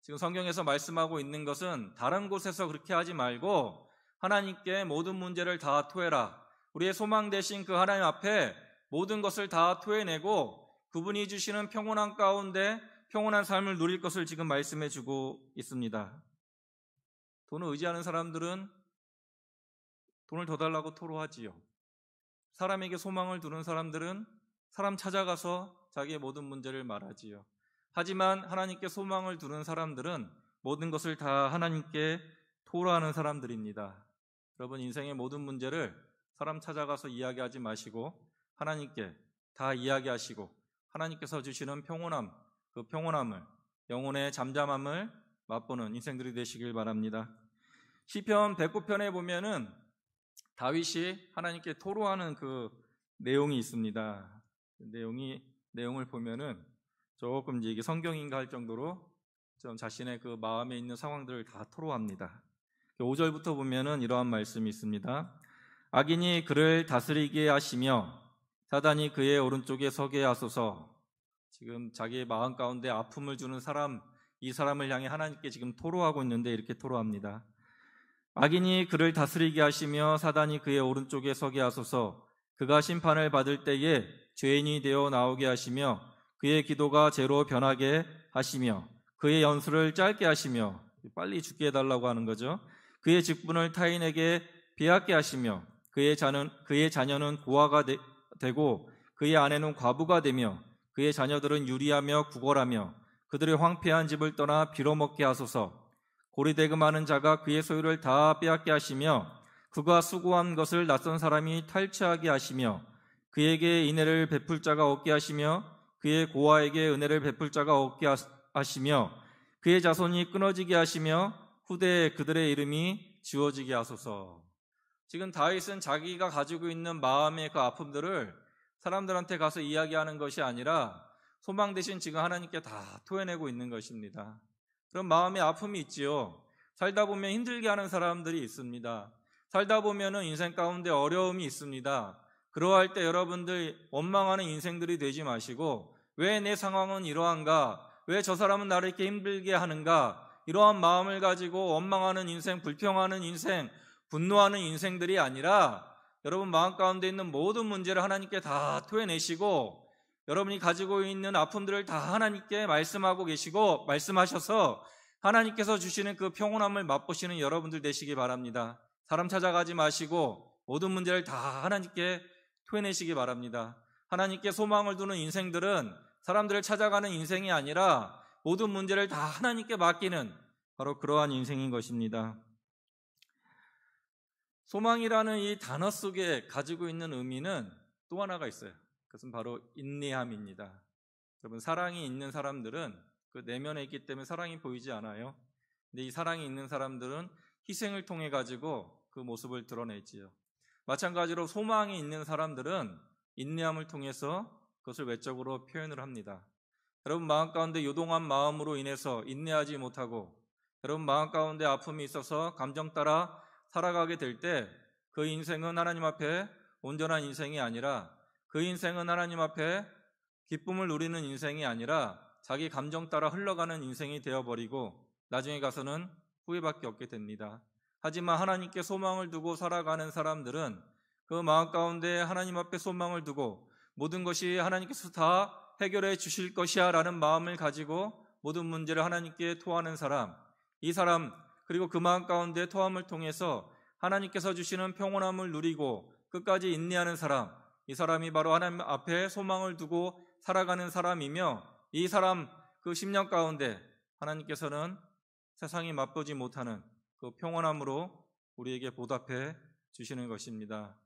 지금 성경에서 말씀하고 있는 것은 다른 곳에서 그렇게 하지 말고 하나님께 모든 문제를 다 토해라. 우리의 소망 대신 그 하나님 앞에 모든 것을 다 토해내고 그분이 주시는 평온함 가운데 평온한 삶을 누릴 것을 지금 말씀해 주고 있습니다. 돈을 의지하는 사람들은 돈을 더 달라고 토로하지요. 사람에게 소망을 두는 사람들은 사람 찾아가서 자기의 모든 문제를 말하지요. 하지만 하나님께 소망을 두는 사람들은 모든 것을 다 하나님께 토로하는 사람들입니다. 여러분, 인생의 모든 문제를 사람 찾아가서 이야기하지 마시고 하나님께 다 이야기하시고 하나님께서 주시는 평온함, 그 평온함을, 영혼의 잠잠함을 맛보는 인생들이 되시길 바랍니다. 시편 109편에 보면은 다윗이 하나님께 토로하는 그 내용이 있습니다. 내용을 보면은 조금 이제 이게 성경인가 할 정도로 좀 자신의 그 마음에 있는 상황들을 다 토로합니다. 5절부터 보면은 이러한 말씀이 있습니다. 악인이 그를 다스리게 하시며 사단이 그의 오른쪽에 서게 하소서. 지금 자기의 마음 가운데 아픔을 주는 사람, 이 사람을 향해 하나님께 지금 토로하고 있는데 이렇게 토로합니다. 악인이 그를 다스리게 하시며 사단이 그의 오른쪽에 서게 하소서. 그가 심판을 받을 때에 죄인이 되어 나오게 하시며 그의 기도가 죄로 변하게 하시며 그의 연수를 짧게 하시며, 빨리 죽게 해달라고 하는 거죠. 그의 직분을 타인에게 빼앗게 하시며 그의 자녀는 고아가 되고 그의 아내는 과부가 되며 그의 자녀들은 유리하며 구걸하며 그들의 황폐한 집을 떠나 빌어먹게 하소서. 고리대금하는 자가 그의 소유를 다 빼앗게 하시며 그가 수고한 것을 낯선 사람이 탈취하게 하시며 그에게 인애를 베풀 자가 없게 하시며 그의 고아에게 은혜를 베풀 자가 없게 하시며 그의 자손이 끊어지게 하시며 후대에 그들의 이름이 지워지게 하소서. 지금 다윗은 자기가 가지고 있는 마음의 그 아픔들을 사람들한테 가서 이야기하는 것이 아니라 소망 대신 지금 하나님께 다 토해내고 있는 것입니다. 그런 마음의 아픔이 있지요. 살다 보면 힘들게 하는 사람들이 있습니다. 살다 보면은 인생 가운데 어려움이 있습니다. 그러할 때 여러분들 원망하는 인생들이 되지 마시고 왜 내 상황은 이러한가? 왜 저 사람은 나를 이렇게 힘들게 하는가? 이러한 마음을 가지고 원망하는 인생, 불평하는 인생, 분노하는 인생들이 아니라 여러분 마음 가운데 있는 모든 문제를 하나님께 다 토해내시고 여러분이 가지고 있는 아픔들을 다 하나님께 말씀하고 계시고 말씀하셔서 하나님께서 주시는 그 평온함을 맛보시는 여러분들 되시기 바랍니다. 사람 찾아가지 마시고 모든 문제를 다 하나님께 토해내시기 바랍니다. 하나님께 소망을 두는 인생들은 사람들을 찾아가는 인생이 아니라 모든 문제를 다 하나님께 맡기는 바로 그러한 인생인 것입니다. 소망이라는 이 단어 속에 가지고 있는 의미는 또 하나가 있어요. 그것은 바로 인내함입니다. 여러분, 사랑이 있는 사람들은 그 내면에 있기 때문에 사랑이 보이지 않아요. 근데 이 사랑이 있는 사람들은 희생을 통해 가지고 그 모습을 드러내지요. 마찬가지로 소망이 있는 사람들은 인내함을 통해서 그것을 외적으로 표현을 합니다. 여러분 마음 가운데 요동한 마음으로 인해서 인내하지 못하고 여러분 마음 가운데 아픔이 있어서 감정 따라 살아가게 될 때 그 인생은 하나님 앞에 온전한 인생이 아니라 그 인생은 하나님 앞에 기쁨을 누리는 인생이 아니라 자기 감정 따라 흘러가는 인생이 되어버리고 나중에 가서는 후회밖에 없게 됩니다. 하지만 하나님께 소망을 두고 살아가는 사람들은 그 마음 가운데 하나님 앞에 소망을 두고 모든 것이 하나님께서 다 해결해 주실 것이야 라는 마음을 가지고 모든 문제를 하나님께 토하는 사람, 이 사람 그리고 그 마음 가운데 토함을 통해서 하나님께서 주시는 평온함을 누리고 끝까지 인내하는 사람, 이 사람이 바로 하나님 앞에 소망을 두고 살아가는 사람이며 이 사람 그 심령 가운데 하나님께서는 세상이 맛보지 못하는 그 평온함으로 우리에게 보답해 주시는 것입니다.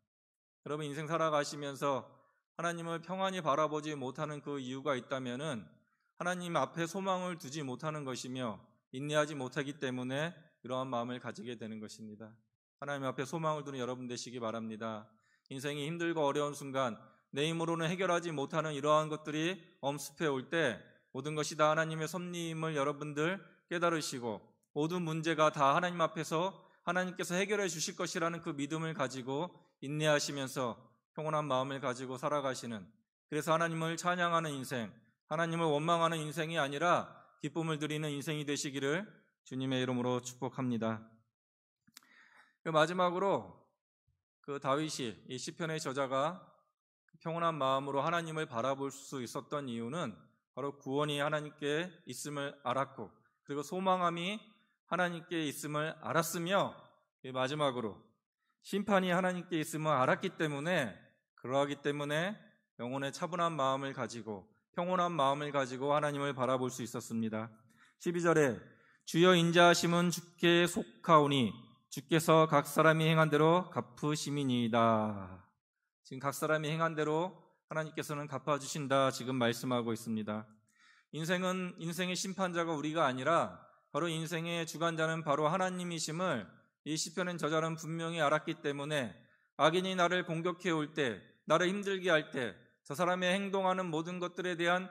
여러분 인생 살아가시면서 하나님을 평안히 바라보지 못하는 그 이유가 있다면은 하나님 앞에 소망을 두지 못하는 것이며 인내하지 못하기 때문에 이러한 마음을 가지게 되는 것입니다. 하나님 앞에 소망을 두는 여러분 되시기 바랍니다. 인생이 힘들고 어려운 순간 내 힘으로는 해결하지 못하는 이러한 것들이 엄습해 올 때 모든 것이 다 하나님의 섭리임을 여러분들 깨달으시고 모든 문제가 다 하나님 앞에서 하나님께서 해결해 주실 것이라는 그 믿음을 가지고 인내하시면서 평온한 마음을 가지고 살아가시는, 그래서 하나님을 찬양하는 인생, 하나님을 원망하는 인생이 아니라 기쁨을 드리는 인생이 되시기를 주님의 이름으로 축복합니다. 마지막으로 그 다윗이 이 시편의 저자가 평온한 마음으로 하나님을 바라볼 수 있었던 이유는 바로 구원이 하나님께 있음을 알았고 그리고 소망함이 하나님께 있음을 알았으며 마지막으로 심판이 하나님께 있음을 알았기 때문에, 그러하기 때문에 영혼의 차분한 마음을 가지고 평온한 마음을 가지고 하나님을 바라볼 수 있었습니다. 12절에 주여 인자하심은 주께 속하오니 주께서 각 사람이 행한 대로 갚으심이니이다. 지금 각 사람이 행한 대로 하나님께서는 갚아주신다 지금 말씀하고 있습니다. 인생의 심판자가 우리가 아니라 바로 인생의 주관자는 바로 하나님이심을 이 시편의 저자는 분명히 알았기 때문에 악인이 나를 공격해 올 때, 나를 힘들게 할 때 저 사람의 행동하는 모든 것들에 대한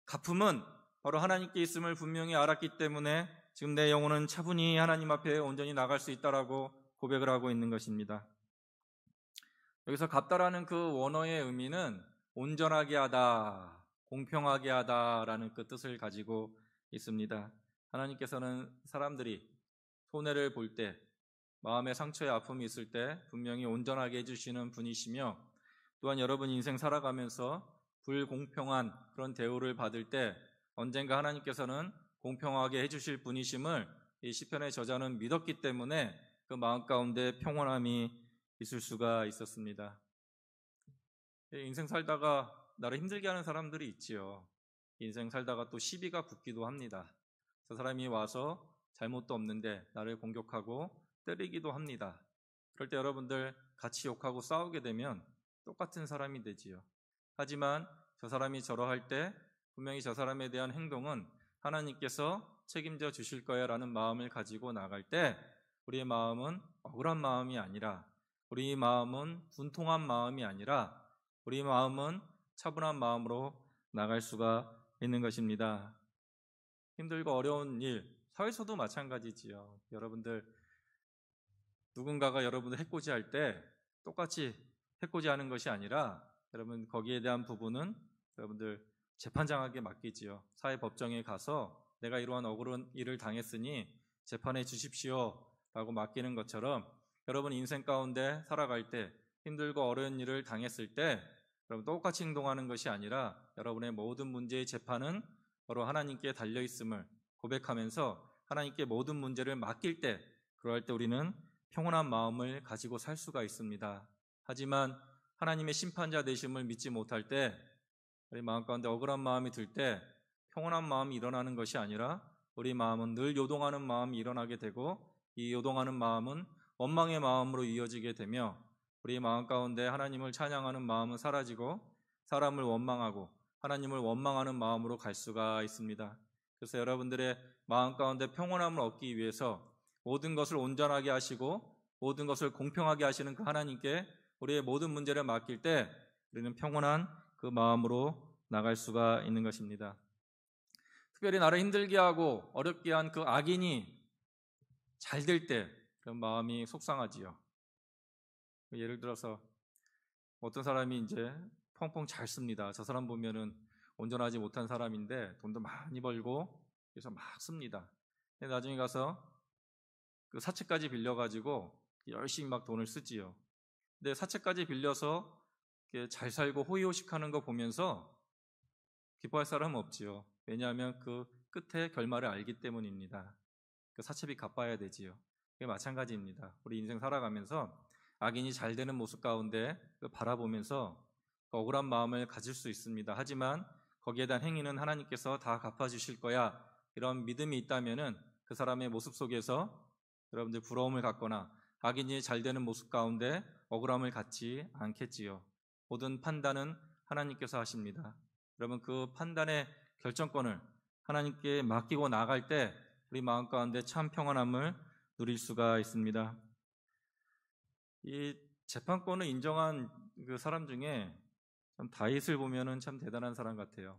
갚음은 바로 하나님께 있음을 분명히 알았기 때문에 지금 내 영혼은 차분히 하나님 앞에 온전히 나갈 수 있다라고 고백을 하고 있는 것입니다. 여기서 갚다라는 그 원어의 의미는 온전하게 하다, 공평하게 하다라는 그 뜻을 가지고 있습니다. 하나님께서는 사람들이 손해를 볼 때, 마음의 상처에 아픔이 있을 때 분명히 온전하게 해주시는 분이시며, 또한 여러분 인생 살아가면서 불공평한 그런 대우를 받을 때 언젠가 하나님께서는 공평하게 해주실 분이심을 이 시편의 저자는 믿었기 때문에 그 마음 가운데 평온함이 있을 수가 있었습니다. 인생 살다가 나를 힘들게 하는 사람들이 있지요. 인생 살다가 또 시비가 붙기도 합니다. 저 사람이 와서 잘못도 없는데 나를 공격하고 때리기도 합니다. 그럴 때 여러분들 같이 욕하고 싸우게 되면 똑같은 사람이 되지요. 하지만 저 사람이 저러할 때 분명히 저 사람에 대한 행동은 하나님께서 책임져 주실 거야 라는 마음을 가지고 나갈 때 우리의 마음은 억울한 마음이 아니라, 우리 마음은 분통한 마음이 아니라 우리 마음은 차분한 마음으로 나갈 수가 있는 것입니다. 힘들고 어려운 일, 사회에서도 마찬가지지요. 여러분들 누군가가 여러분들 해코지할 때 똑같이 해코지하는 것이 아니라 여러분 거기에 대한 부분은 여러분들 재판장에게 맡기지요. 사회법정에 가서 내가 이러한 억울한 일을 당했으니 재판해 주십시오 라고 맡기는 것처럼 여러분 인생 가운데 살아갈 때 힘들고 어려운 일을 당했을 때 여러분 똑같이 행동하는 것이 아니라 여러분의 모든 문제의 재판은 바로 하나님께 달려있음을 고백하면서 하나님께 모든 문제를 맡길 때, 그럴 때 우리는 평온한 마음을 가지고 살 수가 있습니다. 하지만 하나님의 심판자 되심을 믿지 못할 때, 우리 마음 가운데 억울한 마음이 들 때 평온한 마음이 일어나는 것이 아니라 우리 마음은 늘 요동하는 마음이 일어나게 되고, 이 요동하는 마음은 원망의 마음으로 이어지게 되며 우리 마음 가운데 하나님을 찬양하는 마음은 사라지고 사람을 원망하고 하나님을 원망하는 마음으로 갈 수가 있습니다. 그래서 여러분들의 마음 가운데 평온함을 얻기 위해서 모든 것을 온전하게 하시고 모든 것을 공평하게 하시는 그 하나님께 우리의 모든 문제를 맡길 때 우리는 평온한 그 마음으로 나갈 수가 있는 것입니다. 특별히 나를 힘들게 하고 어렵게 한 그 악인이 잘 될 때 그런 마음이 속상하지요. 예를 들어서 어떤 사람이 이제 펑펑 잘 씁니다. 저 사람 보면은 온전하지 못한 사람인데 돈도 많이 벌고 그래서 막 씁니다. 근데 나중에 가서 그 사채까지 빌려가지고 열심히 막 돈을 쓰지요. 근데 사채까지 빌려서 잘 살고 호의호식하는 거 보면서 기뻐할 사람은 없지요. 왜냐하면 그 끝에 결말을 알기 때문입니다. 그 사채비 갚아야 되지요. 그게 마찬가지입니다. 우리 인생 살아가면서 악인이 잘 되는 모습 가운데 바라보면서 억울한 마음을 가질 수 있습니다. 하지만 거기에 대한 행위는 하나님께서 다 갚아주실 거야. 이런 믿음이 있다면은 그 사람의 모습 속에서 여러분들 부러움을 갖거나 악인이 잘 되는 모습 가운데 억울함을 갖지 않겠지요. 모든 판단은 하나님께서 하십니다. 여러분, 그 판단의 결정권을 하나님께 맡기고 나갈 때 우리 마음 가운데 참 평안함을 누릴 수가 있습니다. 이 재판권을 인정한 그 사람 중에 참 다윗을 보면은 참 대단한 사람 같아요.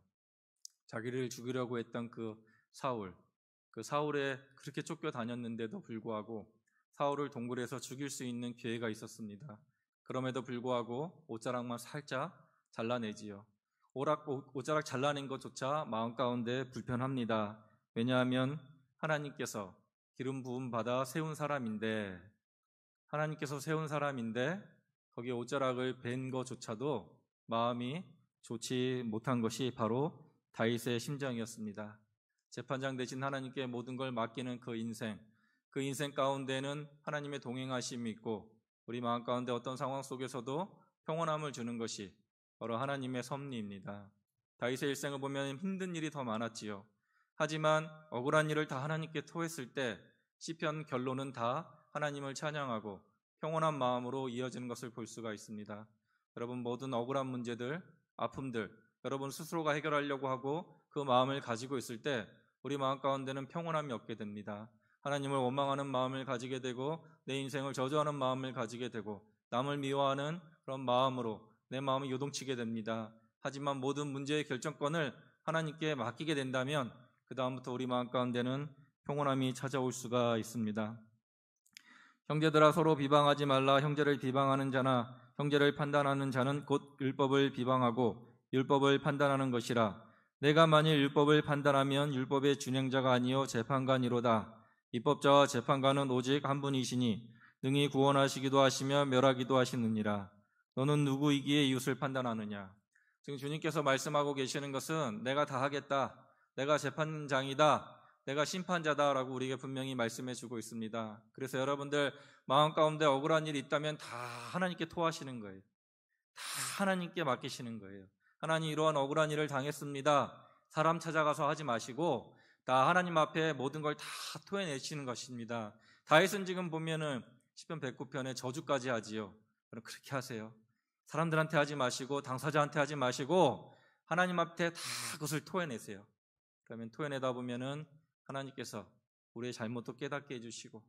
자기를 죽이려고 했던 그 사울에 그렇게 쫓겨다녔는데도 불구하고 사울을 동굴에서 죽일 수 있는 기회가 있었습니다. 그럼에도 불구하고 옷자락만 살짝 잘라내지요. 옷자락 잘라낸 것조차 마음 가운데 불편합니다. 왜냐하면 하나님께서 기름 부음 받아 세운 사람인데 거기에 옷자락을 벤 것조차도 마음이 좋지 못한 것이 바로 다윗의 심정이었습니다. 재판장 되신 하나님께 모든 걸 맡기는 그 인생 가운데는 하나님의 동행하심이 있고 우리 마음 가운데 어떤 상황 속에서도 평온함을 주는 것이 바로 하나님의 섭리입니다. 다윗의 일생을 보면 힘든 일이 더 많았지요. 하지만 억울한 일을 다 하나님께 토했을 때 시편 결론은 다 하나님을 찬양하고 평온한 마음으로 이어지는 것을 볼 수가 있습니다. 여러분, 모든 억울한 문제들, 아픔들 여러분 스스로가 해결하려고 하고 그 마음을 가지고 있을 때 우리 마음 가운데는 평온함이 없게 됩니다. 하나님을 원망하는 마음을 가지게 되고 내 인생을 저주하는 마음을 가지게 되고 남을 미워하는 그런 마음으로 내 마음이 요동치게 됩니다. 하지만 모든 문제의 결정권을 하나님께 맡기게 된다면 그 다음부터 우리 마음 가운데는 평온함이 찾아올 수가 있습니다. 형제들아, 서로 비방하지 말라. 형제를 비방하는 자나 형제를 판단하는 자는 곧 율법을 비방하고 율법을 판단하는 것이라. 내가 만일 율법을 판단하면 율법의 준행자가 아니요 재판관이로다. 입법자와 재판관은 오직 한 분이시니 능히 구원하시기도 하시며 멸하기도 하시느니라. 너는 누구이기에 이웃을 판단하느냐? 지금 주님께서 말씀하고 계시는 것은 내가 다 하겠다, 내가 재판장이다, 내가 심판자다라고 우리에게 분명히 말씀해 주고 있습니다. 그래서 여러분들 마음 가운데 억울한 일이 있다면 다 하나님께 토하시는 거예요. 다 하나님께 맡기시는 거예요. 하나님, 이러한 억울한 일을 당했습니다. 사람 찾아가서 하지 마시고 다 하나님 앞에 모든 걸 다 토해내시는 것입니다. 다윗은 지금 보면은 시편 109편에 저주까지 하지요. 그럼 그렇게 하세요. 사람들한테 하지 마시고 당사자한테 하지 마시고 하나님 앞에 다 그것을 토해내세요. 그러면 토해내다 보면은 하나님께서 우리의 잘못도 깨닫게 해주시고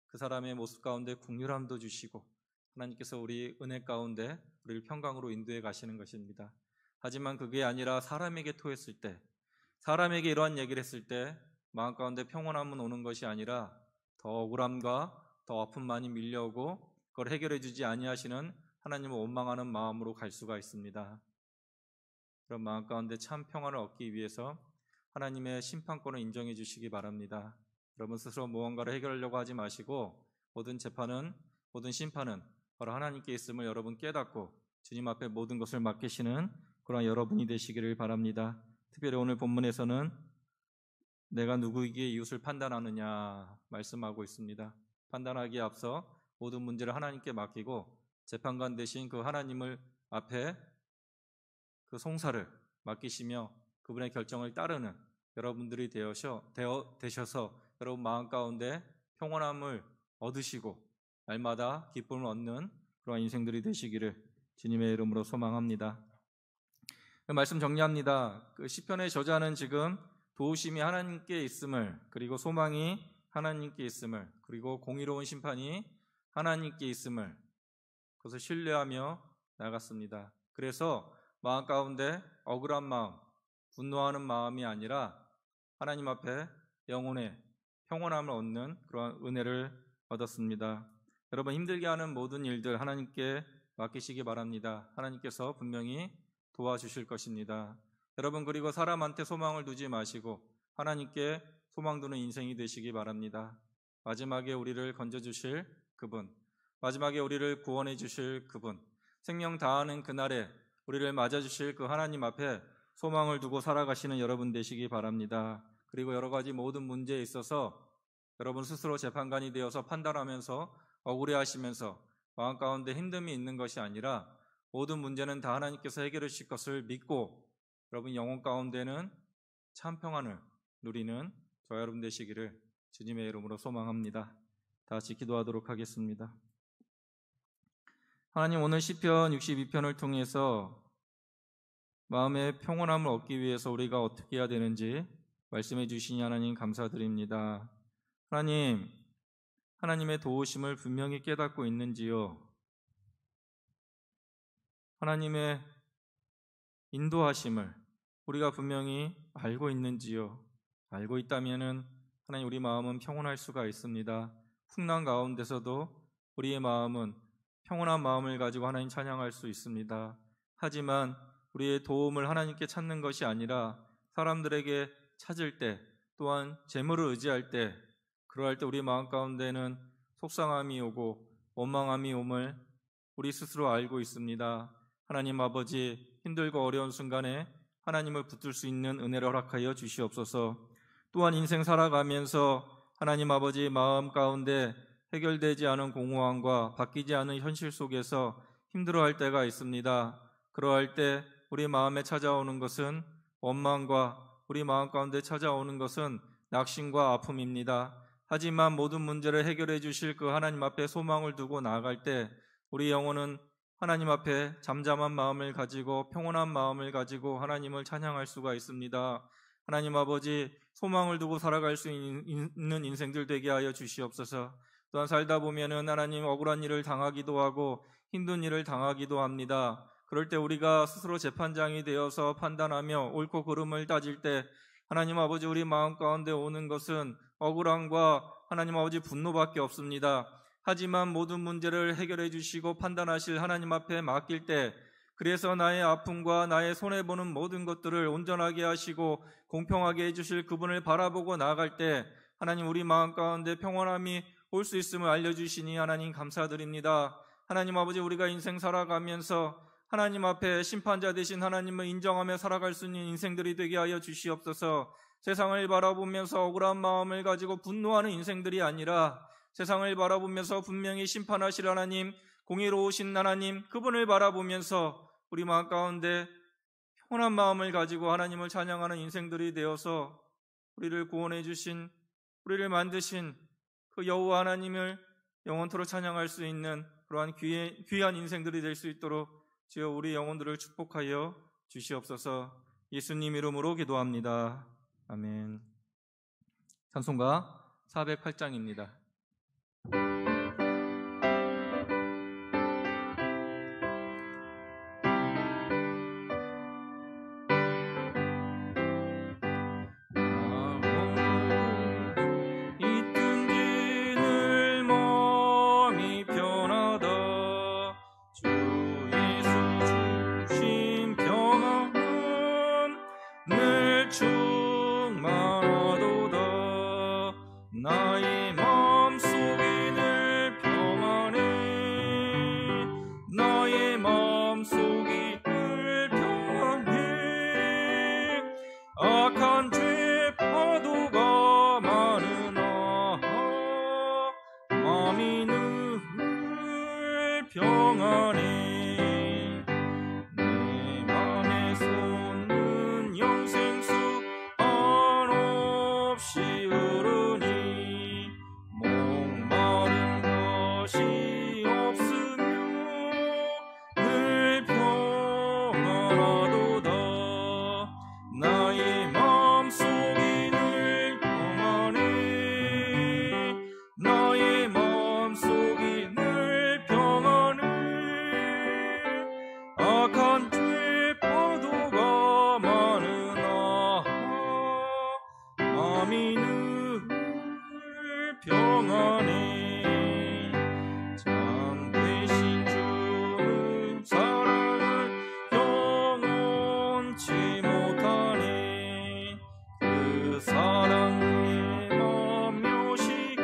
그 사람의 모습 가운데 긍휼함도 주시고 하나님께서 우리 은혜 가운데 우리를 평강으로 인도해 가시는 것입니다. 하지만 그게 아니라 사람에게 토했을 때, 사람에게 이러한 얘기를 했을 때 마음 가운데 평온함은 오는 것이 아니라 더 억울함과 더 아픔만이 밀려오고 그걸 해결해 주지 아니하시는 하나님을 원망하는 마음으로 갈 수가 있습니다. 그런 마음 가운데 참 평안을 얻기 위해서 하나님의 심판권을 인정해 주시기 바랍니다. 여러분 스스로 무언가를 해결하려고 하지 마시고 모든 재판은, 모든 심판은 바로 하나님께 있음을 여러분 깨닫고 주님 앞에 모든 것을 맡기시는 그런 여러분이 되시기를 바랍니다. 특별히 오늘 본문에서는 내가 누구에게 이웃을 판단하느냐 말씀하고 있습니다. 판단하기에 앞서 모든 문제를 하나님께 맡기고 재판관 되신 그 하나님을 앞에 그 송사를 맡기시며 그분의 결정을 따르는 여러분들이 되셔서 여러분 마음 가운데 평온함을 얻으시고 날마다 기쁨을 얻는 그런 인생들이 되시기를 주님의 이름으로 소망합니다. 말씀 정리합니다. 그 시편의 저자는 지금 도우심이 하나님께 있음을, 그리고 소망이 하나님께 있음을, 그리고 공의로운 심판이 하나님께 있음을 그것을 신뢰하며 나갔습니다. 그래서 마음 가운데 억울한 마음, 분노하는 마음이 아니라 하나님 앞에 영혼의 평온함을 얻는 그런 은혜를 얻었습니다. 여러분 힘들게 하는 모든 일들 하나님께 맡기시기 바랍니다. 하나님께서 분명히 도와주실 것입니다. 여러분 그리고 사람한테 소망을 두지 마시고 하나님께 소망 두는 인생이 되시기 바랍니다. 마지막에 우리를 건져주실 그분, 마지막에 우리를 구원해 주실 그분, 생명 다하는 그날에 우리를 맞아주실 그 하나님 앞에 소망을 두고 살아가시는 여러분 되시기 바랍니다. 그리고 여러 가지 모든 문제에 있어서 여러분 스스로 재판관이 되어서 판단하면서 억울해하시면서 마음 가운데 힘듦이 있는 것이 아니라 모든 문제는 다 하나님께서 해결해 주실 것을 믿고 여러분 영혼 가운데는 참 평안을 누리는 저와 여러분 되시기를 주님의 이름으로 소망합니다. 다 같이 기도하도록 하겠습니다. 하나님, 오늘 시편 62편을 통해서 마음의 평온함을 얻기 위해서 우리가 어떻게 해야 되는지 말씀해 주시니 하나님 감사드립니다. 하나님, 하나님의 도우심을 분명히 깨닫고 있는지요? 하나님의 인도하심을 우리가 분명히 알고 있는지요? 알고 있다면은 하나님, 우리 마음은 평온할 수가 있습니다. 풍랑 가운데서도 우리의 마음은 평온한 마음을 가지고 하나님 찬양할 수 있습니다. 하지만 우리의 도움을 하나님께 찾는 것이 아니라 사람들에게 찾을 때, 또한 재물을 의지할 때, 그러할 때 우리 마음 가운데는 속상함이 오고 원망함이 옴을 우리 스스로 알고 있습니다. 하나님 아버지, 힘들고 어려운 순간에 하나님을 붙들 수 있는 은혜를 허락하여 주시옵소서. 또한 인생 살아가면서 하나님 아버지 마음 가운데 해결되지 않은 공허함과 바뀌지 않은 현실 속에서 힘들어할 때가 있습니다. 그러할 때 우리 마음에 찾아오는 것은 원망과 우리 마음 가운데 찾아오는 것은 낙심과 아픔입니다. 하지만 모든 문제를 해결해 주실 그 하나님 앞에 소망을 두고 나아갈 때 우리 영혼은 하나님 앞에 잠잠한 마음을 가지고 평온한 마음을 가지고 하나님을 찬양할 수가 있습니다. 하나님 아버지, 소망을 두고 살아갈 수 있는 인생들 되게 하여 주시옵소서. 또한 살다 보면은 하나님 억울한 일을 당하기도 하고 힘든 일을 당하기도 합니다. 그럴 때 우리가 스스로 재판장이 되어서 판단하며 옳고 그름을 따질 때 하나님 아버지, 우리 마음 가운데 오는 것은 억울함과 하나님 아버지 분노밖에 없습니다. 하지만 모든 문제를 해결해 주시고 판단하실 하나님 앞에 맡길 때, 그래서 나의 아픔과 나의 손해보는 모든 것들을 온전하게 하시고 공평하게 해주실 그분을 바라보고 나아갈 때 하나님, 우리 마음 가운데 평온함이 올 수 있음을 알려주시니 하나님 감사드립니다. 하나님 아버지, 우리가 인생 살아가면서 하나님 앞에 심판자 되신 하나님을 인정하며 살아갈 수 있는 인생들이 되게 하여 주시옵소서. 세상을 바라보면서 억울한 마음을 가지고 분노하는 인생들이 아니라 세상을 바라보면서 분명히 심판하실 하나님, 공의로우신 하나님, 그분을 바라보면서 우리 마음 가운데 평온한 마음을 가지고 하나님을 찬양하는 인생들이 되어서 우리를 구원해 주신, 우리를 만드신 그 여호와 하나님을 영원토록 찬양할 수 있는 그러한 귀한 인생들이 될 수 있도록 주여 우리 영혼들을 축복하여 주시옵소서. 예수님 이름으로 기도합니다. 아멘. 찬송가 408장입니다. 나의 마음속이 늘 평안해. 나의 마음속이 늘 평안해. 악한 죄 파도가 많으나 마음이 늘 평안해. 내 맘에 솟는 영생수 한없이 흐르니 목마른 것이 없으며 늘 평안하도다. 나의 마음속이 늘 평안해. 나의 마음속이 늘 평안해. 악한 죄 파도가 많으나 마음이 늘 평안해. 참 되신 주는 사랑을 영원치 못하네. 그 사랑 내 맘 묘시고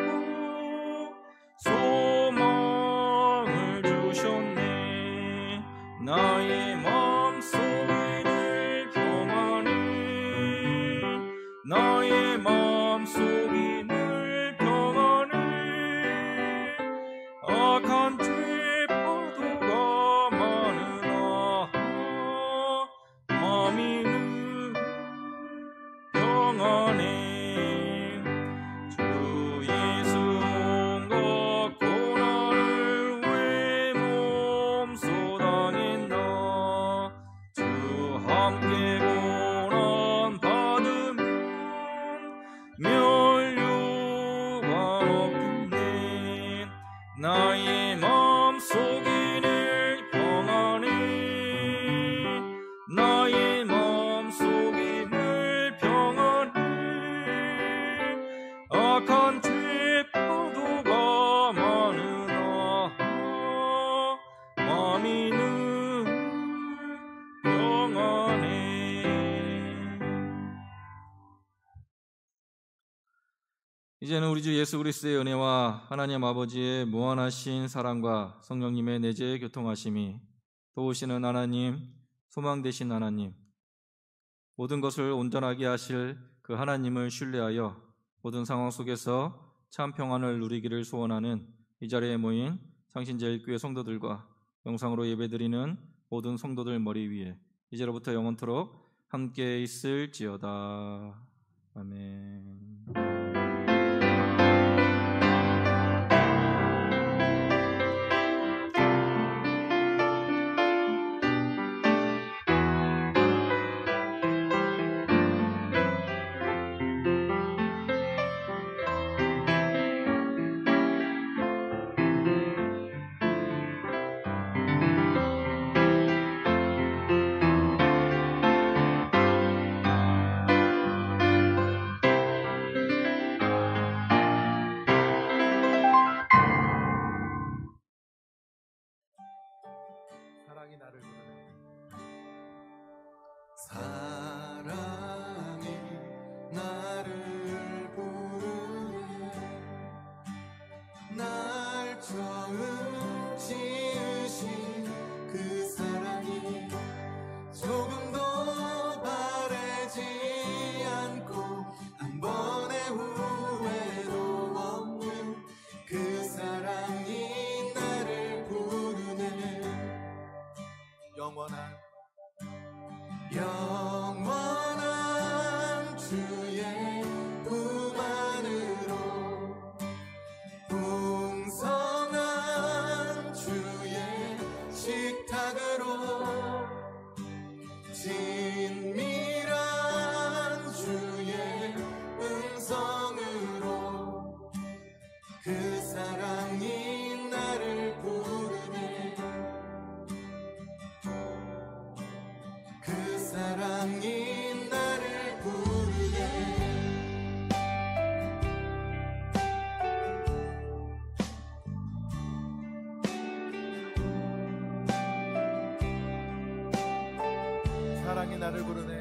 소망을 주셨네. 나의 마음속이 늘 평안해. 나의 마음속이 늘 평안해. 악한 죄 파도가 많으나 마음이 늘 면류가 없네. 나의 마음속에는 평안해. 나의 마음속에 늘 평안해. 악한 죄파도가 많으나 마음이 늘 평안해. 이제는 우리 주 예수 그리스도의 은혜와 하나님 아버지의 무한하신 사랑과 성령님의 내재 교통하심이, 도우시는 하나님, 소망 되신 하나님, 모든 것을 온전하게 하실 그 하나님을 신뢰하여 모든 상황 속에서 참 평안을 누리기를 소원하는 이 자리에 모인 상신제일교회 성도들과 영상으로 예배드리는 모든 성도들 머리 위에 이제로부터 영원토록 함께 있을지어다. 아멘. 사랑이 나를 부르네. 사랑이 나를 부르네. 날 처음 지으신 그 사랑이 조금도 바래지 않고 한 번의 후회도 없는 그 사랑이 나를 부르네. 영원한 주의 품 안으로, 풍성한 주의 식탁으로, 진밀한 주의 음성으로 그 사랑이 나를 부르네. 그 사랑이 나를 부르네. 사랑이 나를 부르네.